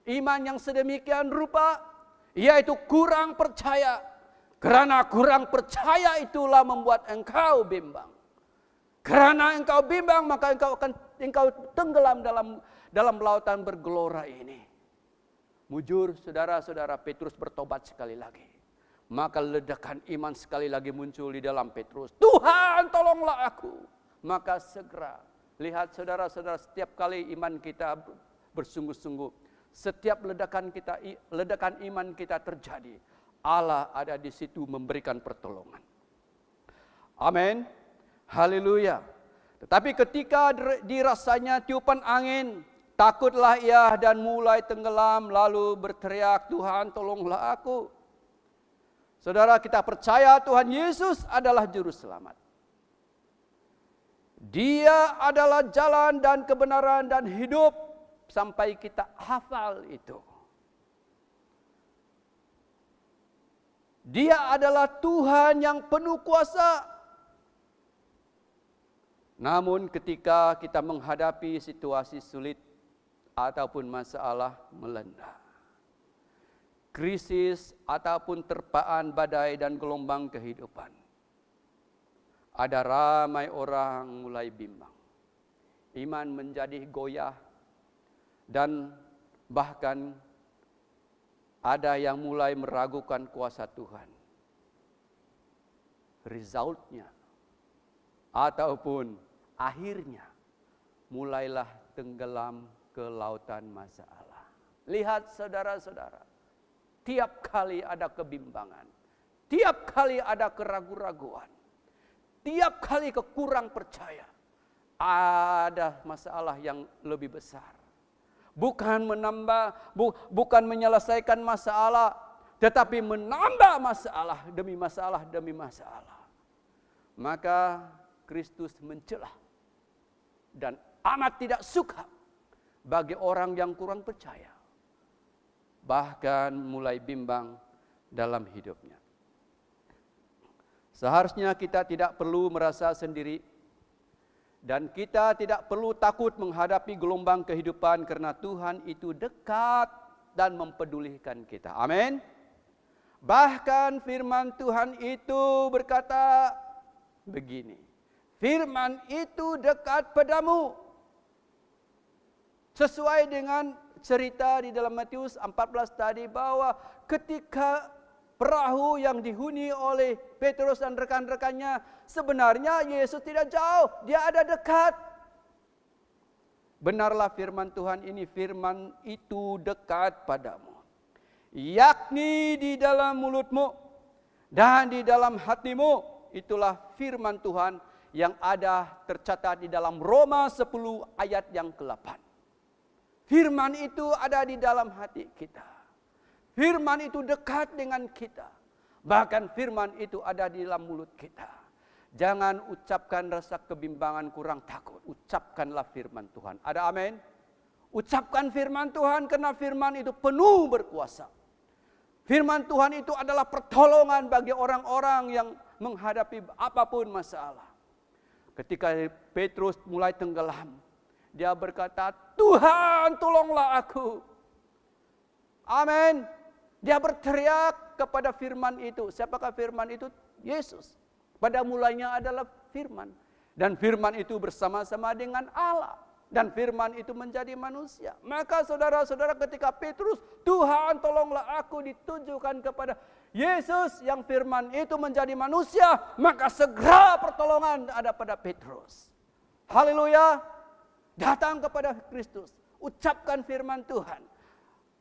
iman yang sedemikian rupa, yaitu kurang percaya. Karena kurang percaya itulah membuat engkau bimbang. Karena engkau bimbang, maka engkau tenggelam dalam lautan bergelora ini. Mujur saudara-saudara, Petrus bertobat sekali lagi. Maka ledakan iman sekali lagi muncul di dalam Petrus. Tuhan tolonglah aku. Maka segera, lihat saudara-saudara, setiap kali iman kita bersungguh-sungguh, setiap ledakan iman kita terjadi, Allah ada di situ memberikan pertolongan. Amin. Haleluya. Tetapi ketika dirasanya tiupan angin, takutlah ia dan mulai tenggelam, lalu berteriak, Tuhan tolonglah aku. Saudara, kita percaya Tuhan Yesus adalah juru selamat. Dia adalah jalan dan kebenaran dan hidup, sampai kita hafal itu. Dia adalah Tuhan yang penuh kuasa. Namun ketika kita menghadapi situasi sulit ataupun masalah melanda, krisis ataupun terpaan badai dan gelombang kehidupan, ada ramai orang mulai bimbang. Iman menjadi goyah dan bahkan ada yang mulai meragukan kuasa Tuhan. Resultnya ataupun akhirnya mulailah tenggelam ke lautan masalah. Lihat saudara-saudara, tiap kali ada kebimbangan, tiap kali ada keraguan-raguan, tiap kali kekurang percaya, ada masalah yang lebih besar. Bukan bukan menyelesaikan masalah, tetapi menambah masalah demi masalah demi masalah. Maka Kristus mencela dan amat tidak suka bagi orang yang kurang percaya, bahkan mulai bimbang dalam hidupnya. Seharusnya kita tidak perlu merasa sendiri, dan kita tidak perlu takut menghadapi gelombang kehidupan, karena Tuhan itu dekat dan mempedulikan kita. Amin. Bahkan firman Tuhan itu berkata begini, firman itu dekat padamu. Sesuai dengan cerita di dalam Matius 14 tadi, bahwa ketika perahu yang dihuni oleh Petrus dan rekan-rekannya, sebenarnya Yesus tidak jauh, dia ada dekat. Benarlah firman Tuhan ini, firman itu dekat padamu, yakni di dalam mulutmu dan di dalam hatimu. Itulah firman Tuhan yang ada tercatat di dalam Roma 10 ayat yang ke-8. Firman itu ada di dalam hati kita. Firman itu dekat dengan kita. Bahkan firman itu ada di dalam mulut kita. Jangan ucapkan rasa kebimbangan, kurang takut. Ucapkanlah firman Tuhan. Ada amin? Ucapkan firman Tuhan, karena firman itu penuh berkuasa. Firman Tuhan itu adalah pertolongan bagi orang-orang yang menghadapi apapun masalah. Ketika Petrus mulai tenggelam, dia berkata, Tuhan tolonglah aku. Amin. Dia berteriak kepada firman itu. Siapakah firman itu? Yesus. Pada mulanya adalah firman. Dan firman itu bersama-sama dengan Allah. Dan firman itu menjadi manusia. Maka saudara-saudara, ketika Petrus, Tuhan tolonglah aku, ditujukan kepada Yesus yang firman itu menjadi manusia, maka segera pertolongan ada pada Petrus. Haleluya. Datang kepada Kristus. Ucapkan firman Tuhan.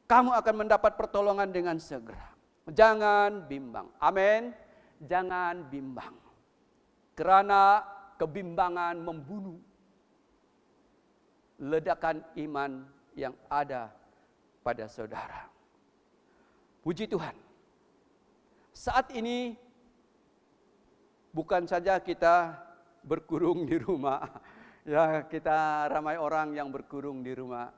Kamu akan mendapat pertolongan dengan segera. Jangan bimbang. Amin. Jangan bimbang. Karena kebimbangan membunuh ledakan iman yang ada pada saudara. Puji Tuhan. Saat ini bukan saja kita berkurung di rumah. Ya, kita ramai orang yang berkurung di rumah.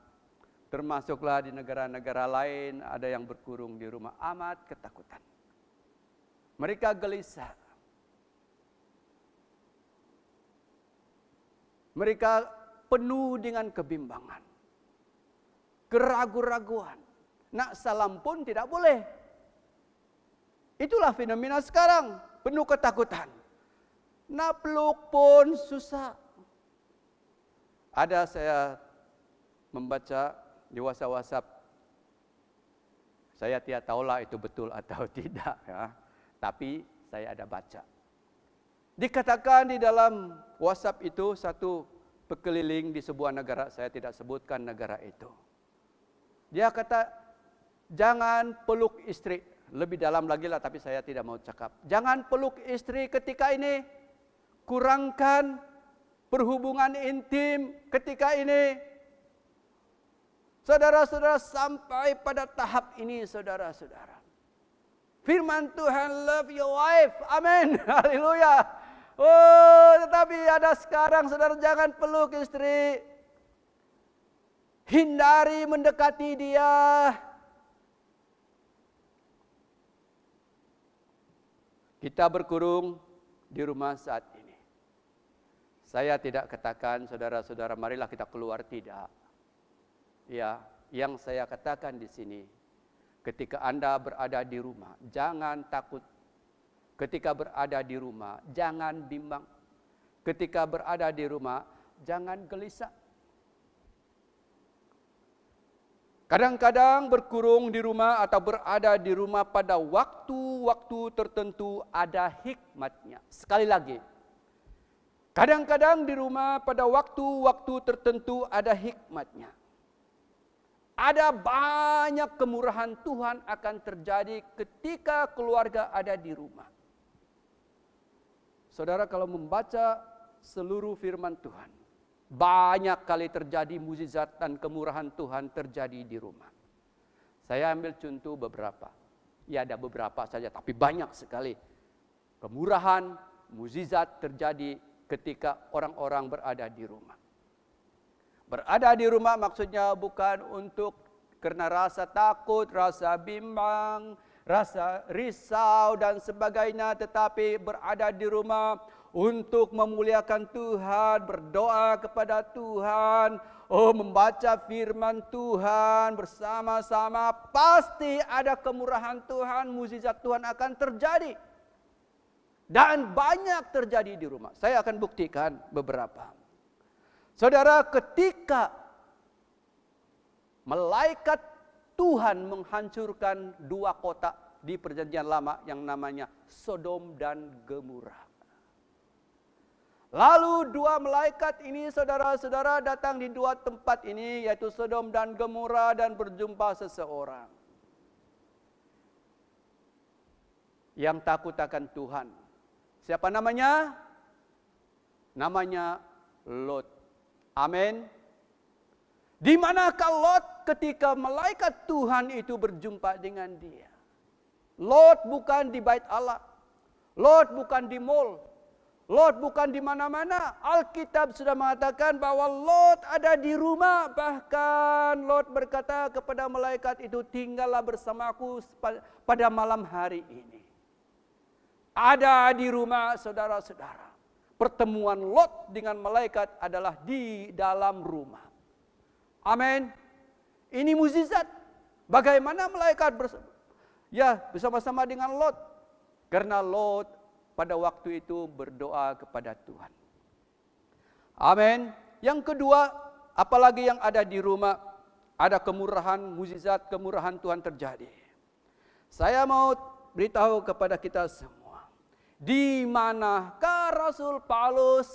Termasuklah di negara-negara lain ada yang berkurung di rumah, amat ketakutan. Mereka gelisah. Mereka penuh dengan kebimbangan, keraguan-raguan. Nak salam pun tidak boleh. Itulah fenomena sekarang, penuh ketakutan. Nak peluk pun susah. Ada saya membaca di WhatsApp, saya tidak tahulah itu betul atau tidak, ya. Tapi saya ada baca. Dikatakan di dalam WhatsApp itu satu pekeliling di sebuah negara, saya tidak sebutkan negara itu. Dia kata, jangan peluk istri, lebih dalam lagi lah, tapi saya tidak mau cakap. Jangan peluk istri ketika ini, kurangkan perhubungan intim ketika ini. Saudara-saudara, sampai pada tahap ini, saudara-saudara. Firman Tuhan, love your wife. Amin. Haleluya. Oh, tetapi ada sekarang, saudara, jangan peluk istri. Hindari mendekati dia. Kita berkurung di rumah saat ini. Saya tidak katakan, saudara-saudara, marilah kita keluar, tidak. Ya, yang saya katakan di sini, ketika Anda berada di rumah, jangan takut. Ketika berada di rumah, jangan bimbang. Ketika berada di rumah, jangan gelisah. Kadang-kadang berkurung di rumah atau berada di rumah pada waktu-waktu tertentu ada hikmatnya. Sekali lagi, kadang-kadang di rumah pada waktu-waktu tertentu ada hikmatnya. Ada banyak kemurahan Tuhan akan terjadi ketika keluarga ada di rumah. Saudara, kalau membaca seluruh firman Tuhan, banyak kali terjadi mukjizat dan kemurahan Tuhan terjadi di rumah. Saya ambil contoh beberapa. Ya, ada beberapa saja, tapi banyak sekali kemurahan, mukjizat terjadi ketika orang-orang berada di rumah. Berada di rumah maksudnya bukan untuk karena rasa takut, rasa bimbang, rasa risau dan sebagainya, tetapi berada di rumah untuk memuliakan Tuhan, berdoa kepada Tuhan, membaca firman Tuhan bersama-sama. Pasti ada kemurahan Tuhan, mukjizat Tuhan akan terjadi. Dan banyak terjadi di rumah. Saya akan buktikan beberapa. Saudara, ketika malaikat Tuhan menghancurkan dua kota di perjanjian lama yang namanya Sodom dan Gomora. Lalu dua malaikat ini saudara-saudara datang di dua tempat ini, yaitu Sodom dan Gomora, dan berjumpa seseorang yang takut akan Tuhan. Siapa namanya? Namanya Lot. Amin. Di manakah Lot ketika malaikat Tuhan itu berjumpa dengan dia? Lot bukan di bait Allah. Lot bukan di mall. Lot bukan di mana-mana. Alkitab sudah mengatakan bahwa Lot ada di rumah. Bahkan Lot berkata kepada malaikat itu, tinggallah bersamaku pada malam hari ini. Ada di rumah saudara-saudara. Pertemuan Lot dengan malaikat adalah di dalam rumah. Amin. Ini mukjizat. Bagaimana malaikat bersama-sama dengan Lot? Karena Lot pada waktu itu berdoa kepada Tuhan. Amin. Yang kedua, apalagi yang ada di rumah, ada kemurahan, mukjizat, kemurahan Tuhan terjadi. Saya mau beritahu kepada kita semua. Di manakah Rasul Paulus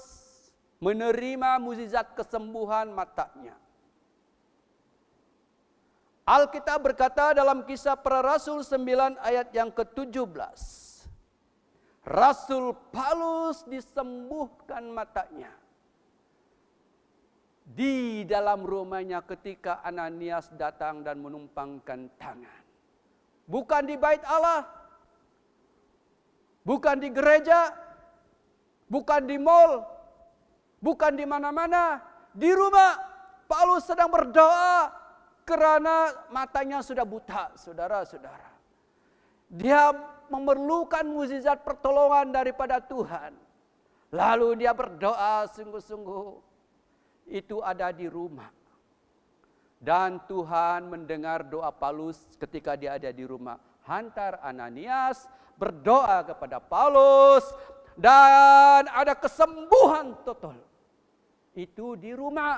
menerima mukjizat kesembuhan matanya? Alkitab berkata dalam Kisah Para Rasul 9 ayat yang ke-17. Rasul Paulus disembuhkan matanya di dalam rumahnya ketika Ananias datang dan menumpangkan tangan. Bukan di bait Allah. Bukan di gereja, bukan di mall, bukan di mana-mana. Di rumah Paulus sedang berdoa karena matanya sudah buta, saudara-saudara. Dia memerlukan mukjizat pertolongan daripada Tuhan. Lalu dia berdoa sungguh-sungguh. Itu ada di rumah. Dan Tuhan mendengar doa Paulus ketika dia ada di rumah. Hantar Ananias berdoa kepada Paulus dan ada kesembuhan total. Itu di rumah.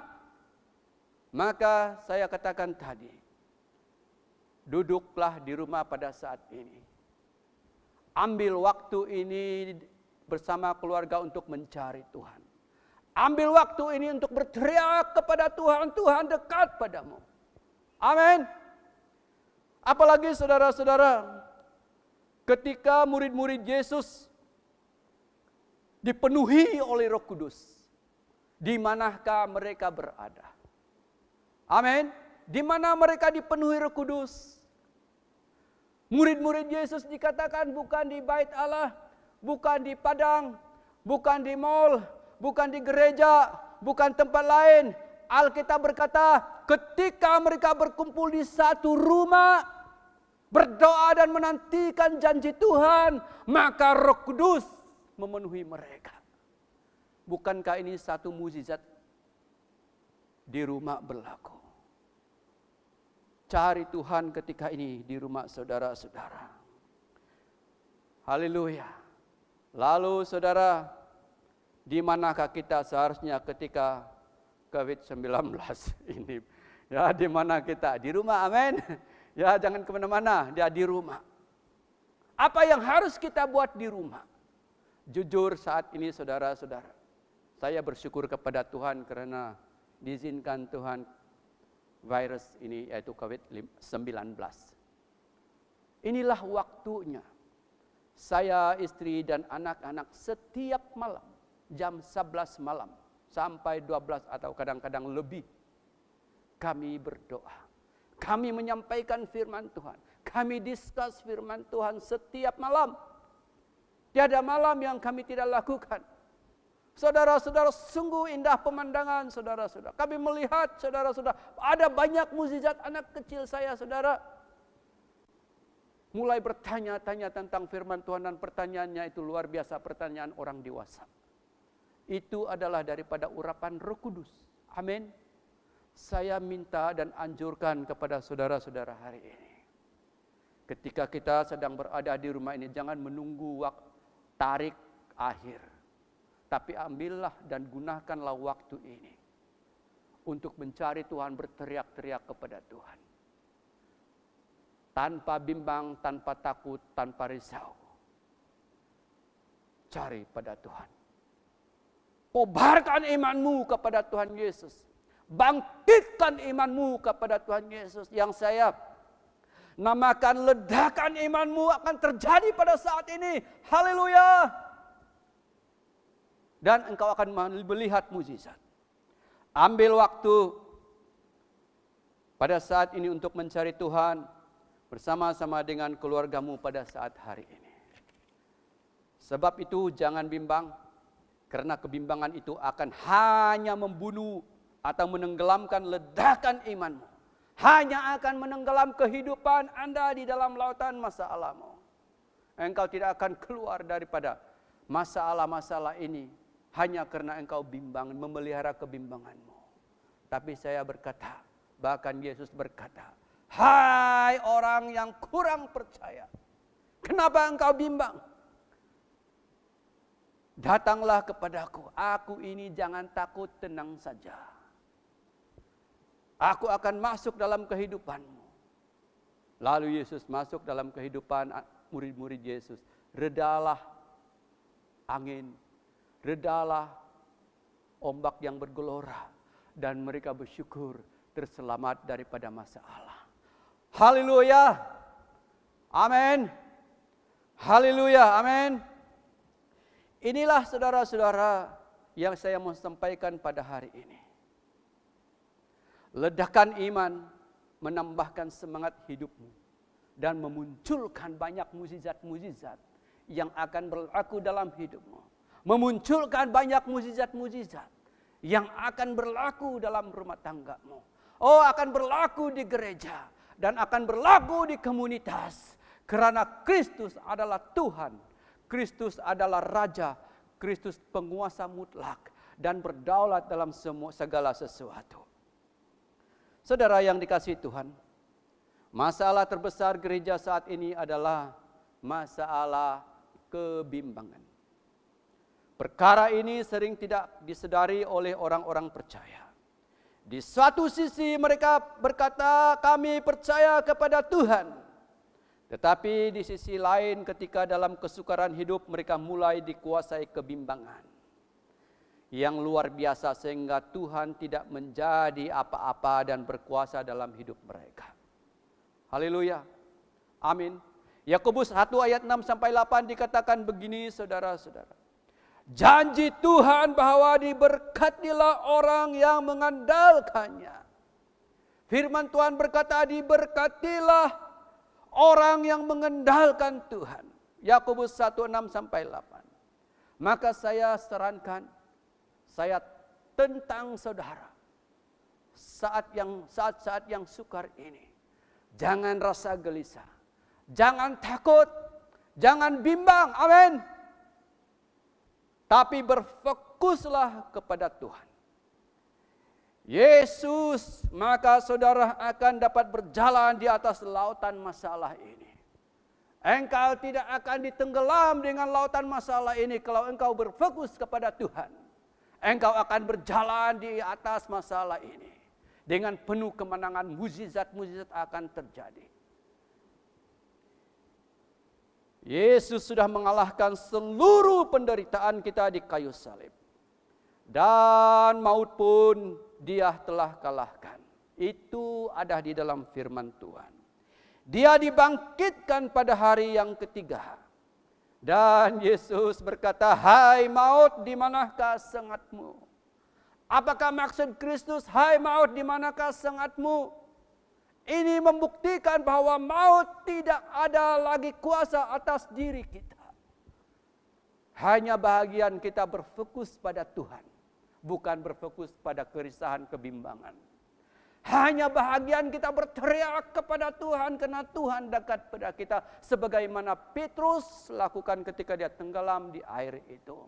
Maka saya katakan tadi, duduklah di rumah pada saat ini. Ambil waktu ini bersama keluarga untuk mencari Tuhan. Ambil waktu ini untuk berteriak kepada Tuhan, Tuhan dekat padamu. Amin. Apalagi saudara-saudara, ketika murid-murid Yesus dipenuhi oleh Roh Kudus, di manakah mereka berada? Amin. Di mana mereka dipenuhi Roh Kudus? Murid-murid Yesus dikatakan bukan di bait Allah, bukan di padang, bukan di mall, bukan di gereja, bukan tempat lain. Alkitab berkata, ketika mereka berkumpul di satu rumah, berdoa dan menantikan janji Tuhan, maka Roh Kudus memenuhi mereka. Bukankah ini satu mukjizat di rumah berlaku? Cari Tuhan ketika ini di rumah saudara-saudara. Haleluya. Lalu saudara, di manakah kita seharusnya ketika COVID-19 ini? Ya, di mana kita? Di rumah, amin. Ya, jangan kemana-mana, dia di rumah. Apa yang harus kita buat di rumah? Jujur saat ini saudara-saudara, saya bersyukur kepada Tuhan karena diizinkan Tuhan virus ini, yaitu COVID-19. Inilah waktunya saya, istri, dan anak-anak setiap malam jam 11 malam sampai 12 atau kadang-kadang lebih kami berdoa. Kami menyampaikan firman Tuhan. Kami diskus firman Tuhan setiap malam. Tiada malam yang kami tidak lakukan. Saudara-saudara, sungguh indah pemandangan, saudara-saudara. Kami melihat, saudara-saudara, ada banyak mukjizat anak kecil saya, saudara. Mulai bertanya-tanya tentang firman Tuhan, dan pertanyaannya itu luar biasa, pertanyaan orang dewasa. Itu adalah daripada urapan Roh Kudus. Amin. Saya minta dan anjurkan kepada saudara-saudara hari ini. Ketika kita sedang berada di rumah ini, jangan menunggu tarik akhir. Tapi ambillah dan gunakanlah waktu ini untuk mencari Tuhan, berteriak-teriak kepada Tuhan. Tanpa bimbang, tanpa takut, tanpa risau. Cari pada Tuhan. Kobarkan imanmu kepada Tuhan Yesus. Bangkitkan imanmu kepada Tuhan Yesus. Yang saya namakan ledakan imanmu akan terjadi pada saat ini. Haleluya. Dan engkau akan melihat mukjizat. Ambil waktu pada saat ini untuk mencari Tuhan bersama-sama dengan keluargamu pada saat hari ini. Sebab itu jangan bimbang, karena kebimbangan itu akan hanya membunuh atau menenggelamkan ledakan imanmu. Hanya akan menenggelam kehidupan Anda di dalam lautan masalahmu. Engkau tidak akan keluar daripada masalah-masalah ini hanya karena engkau bimbang, memelihara kebimbanganmu. Tapi saya berkata, bahkan Yesus berkata, hai orang yang kurang percaya, kenapa engkau bimbang? Datanglah kepadaku, aku ini jangan takut, tenang saja. Aku akan masuk dalam kehidupanmu. Lalu Yesus masuk dalam kehidupan murid-murid Yesus. Redalah angin, redalah ombak yang bergelora, dan mereka bersyukur terselamat daripada masalah. Haleluya. Amin. Haleluya. Amin. Inilah saudara-saudara yang saya mau sampaikan pada hari ini. Ledakan iman menambahkan semangat hidupmu dan memunculkan banyak mukjizat-mukjizat yang akan berlaku dalam hidupmu. Memunculkan banyak mukjizat-mukjizat yang akan berlaku dalam rumah tanggamu. Oh, akan berlaku di gereja dan akan berlaku di komunitas. Karena Kristus adalah Tuhan, Kristus adalah Raja, Kristus penguasa mutlak dan berdaulat dalam segala sesuatu. Saudara yang dikasihi Tuhan, masalah terbesar gereja saat ini adalah masalah kebimbangan. Perkara ini sering tidak disadari oleh orang-orang percaya. Di suatu sisi mereka berkata, kami percaya kepada Tuhan. Tetapi di sisi lain ketika dalam kesukaran hidup mereka mulai dikuasai kebimbangan yang luar biasa sehingga Tuhan tidak menjadi apa-apa dan berkuasa dalam hidup mereka. Haleluya. Amin. Yakobus 1 ayat 6 sampai 8 dikatakan begini, saudara-saudara. Janji Tuhan bahwa diberkatilah orang yang mengandalkannya. Firman Tuhan berkata, diberkatilah orang yang mengandalkan Tuhan. Yakobus 1:6 sampai 8. Maka saya sarankan, saya tentang saudara, saat-saat yang sukar ini, jangan rasa gelisah, jangan takut, jangan bimbang. Amin. Tapi berfokuslah kepada Tuhan. Yesus, maka saudara akan dapat berjalan di atas lautan masalah ini. Engkau tidak akan ditenggelam dengan lautan masalah ini kalau engkau berfokus kepada Tuhan. Engkau akan berjalan di atas masalah ini. Dengan penuh kemenangan, mukjizat-mukjizat akan terjadi. Yesus sudah mengalahkan seluruh penderitaan kita di kayu salib. Dan maut pun Dia telah kalahkan. Itu ada di dalam firman Tuhan. Dia dibangkitkan pada hari yang ketiga. Dan Yesus berkata, "Hai maut, di manakah sengatmu?" Apakah maksud Kristus, "Hai maut, di manakah sengatmu"? Ini membuktikan bahwa maut tidak ada lagi kuasa atas diri kita. Hanya bahagian kita berfokus pada Tuhan, bukan berfokus pada keresahan, kebimbangan. Hanya bahagian kita berteriak kepada Tuhan karena Tuhan dekat pada kita. Sebagaimana Petrus lakukan ketika dia tenggelam di air itu.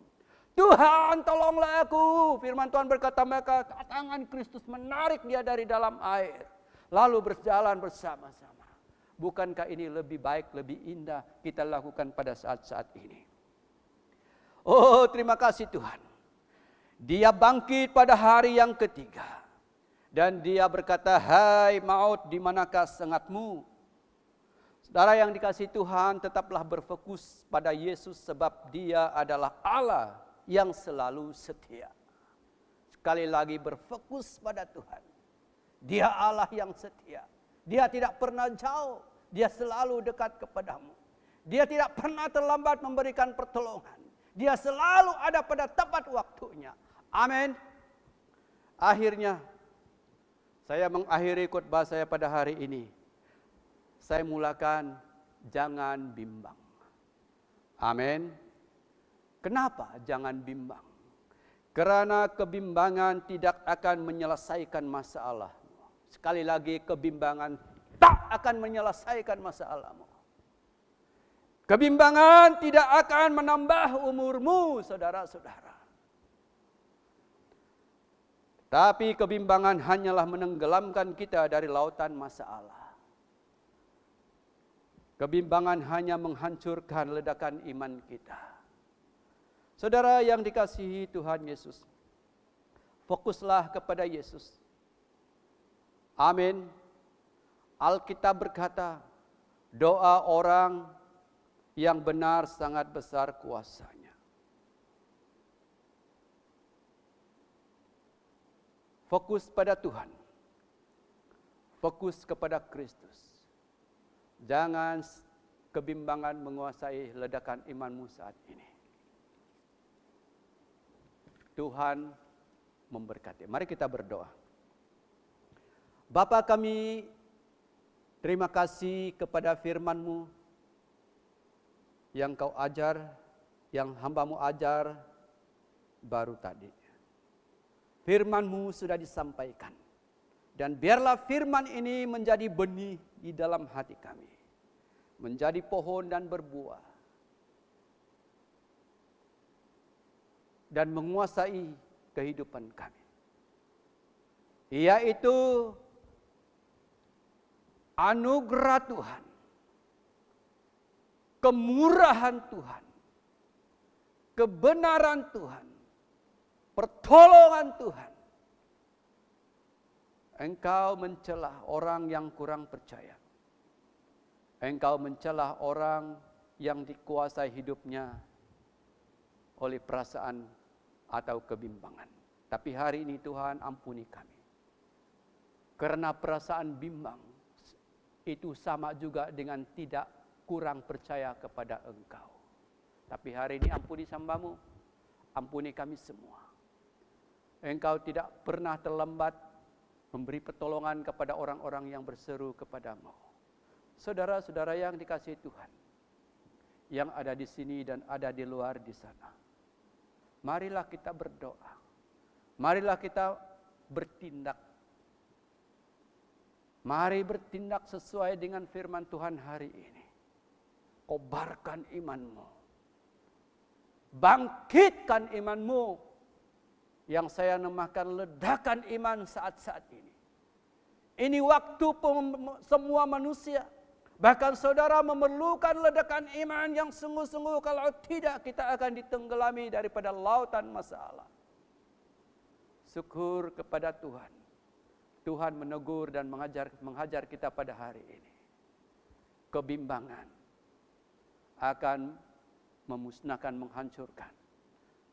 "Tuhan, tolonglah aku." Firman Tuhan berkata, maka tangan Kristus menarik dia dari dalam air. Lalu berjalan bersama-sama. Bukankah ini lebih baik, lebih indah kita lakukan pada saat-saat ini? Oh, terima kasih Tuhan. Dia bangkit pada hari yang ketiga. Dan dia berkata, "Hai maut, di manakah sengatmu?" Saudara yang dikasihi Tuhan, tetaplah berfokus pada Yesus sebab dia adalah Allah yang selalu setia. Sekali lagi berfokus pada Tuhan. Dia Allah yang setia. Dia tidak pernah jauh, dia selalu dekat kepadamu. Dia tidak pernah terlambat memberikan pertolongan. Dia selalu ada pada tepat waktunya. Amin. Akhirnya, saya mengakhiri khotbah saya pada hari ini. Saya mulakan, jangan bimbang. Amin. Kenapa jangan bimbang? Karena kebimbangan tidak akan menyelesaikan masalah. Sekali lagi, kebimbangan tak akan menyelesaikan masalahmu. Kebimbangan tidak akan menambah umurmu, saudara-saudara. Tapi kebimbangan hanyalah menenggelamkan kita dari lautan masalah. Kebimbangan hanya menghancurkan ledakan iman kita. Saudara yang dikasihi Tuhan Yesus, fokuslah kepada Yesus. Amin. Alkitab berkata, doa orang yang benar sangat besar kuasanya. Fokus pada Tuhan. Fokus kepada Kristus. Jangan kebimbangan menguasai ledakan imanmu saat ini. Tuhan memberkati. Mari kita berdoa. Bapa kami, terima kasih kepada firman-Mu yang Kau ajar, yang hamba-Mu ajar baru tadi. Firman-Mu sudah disampaikan. Dan biarlah firman ini menjadi benih di dalam hati kami. Menjadi pohon dan berbuah. Dan menguasai kehidupan kami. Yaitu anugerah Tuhan. Kemurahan Tuhan. Kebenaran Tuhan. Pertolongan Tuhan. Engkau mencelah orang yang kurang percaya. Engkau mencelah orang yang dikuasai hidupnya oleh perasaan atau kebimbangan. Tapi hari ini Tuhan ampuni kami. Karena perasaan bimbang itu sama juga dengan tidak kurang percaya kepada Engkau. Tapi hari ini ampuni hamba-Mu, ampuni kami semua. Engkau tidak pernah terlambat memberi pertolongan kepada orang-orang yang berseru kepadamu. Saudara-saudara yang dikasihi Tuhan, yang ada di sini dan ada di luar di sana. Marilah kita berdoa. Marilah kita bertindak. Mari bertindak sesuai dengan firman Tuhan hari ini. Kobarkan imanmu. Bangkitkan imanmu. Yang saya namakan ledakan iman saat-saat ini. Ini waktu semua manusia. Bahkan saudara memerlukan ledakan iman yang sungguh-sungguh. Kalau tidak kita akan ditenggelami daripada lautan masalah. Syukur kepada Tuhan. Tuhan menegur dan menghajar kita pada hari ini. Kebimbangan akan memusnahkan, menghancurkan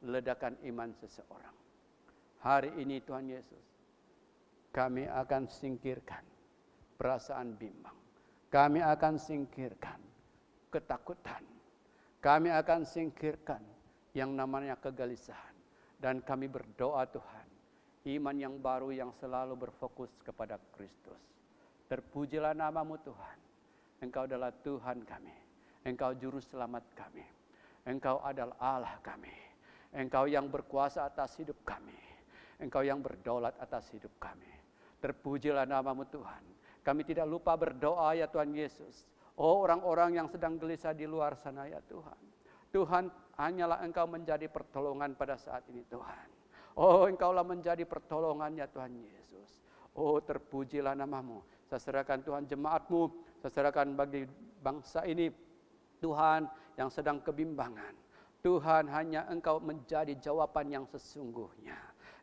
ledakan iman seseorang. Hari ini Tuhan Yesus, kami akan singkirkan perasaan bimbang. Kami akan singkirkan ketakutan. Kami akan singkirkan yang namanya kegelisahan. Dan kami berdoa Tuhan, iman yang baru yang selalu berfokus kepada Kristus. Terpujilah nama-Mu Tuhan. Engkau adalah Tuhan kami. Engkau juru selamat kami. Engkau adalah Allah kami. Engkau yang berkuasa atas hidup kami. Engkau yang berdaulat atas hidup kami. Terpujilah nama-Mu Tuhan. Kami tidak lupa berdoa ya Tuhan Yesus. Oh orang-orang yang sedang gelisah di luar sana ya Tuhan. Tuhan, hanyalah Engkau menjadi pertolongan pada saat ini Tuhan. Oh Engkaulah menjadi pertolongan ya Tuhan Yesus. Oh terpujilah nama-Mu. Saya serahkan Tuhan jemaat-Mu. Saya serahkan bagi bangsa ini Tuhan yang sedang kebimbangan. Tuhan, hanya Engkau menjadi jawaban yang sesungguhnya.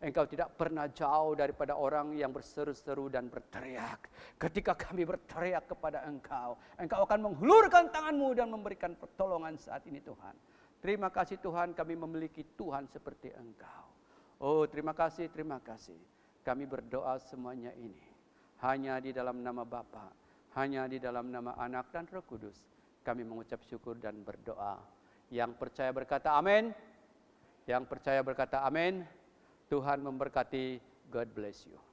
Engkau tidak pernah jauh daripada orang yang berseru-seru dan berteriak. Ketika kami berteriak kepada Engkau, Engkau akan menghulurkan tangan-Mu dan memberikan pertolongan saat ini Tuhan. Terima kasih Tuhan, kami memiliki Tuhan seperti Engkau. Oh terima kasih, terima kasih. Kami berdoa semuanya ini hanya di dalam nama Bapa, hanya di dalam nama Anak dan Roh Kudus. Kami mengucap syukur dan berdoa. Yang percaya berkata amin. Yang percaya berkata amin. Tuhan memberkati. God bless you.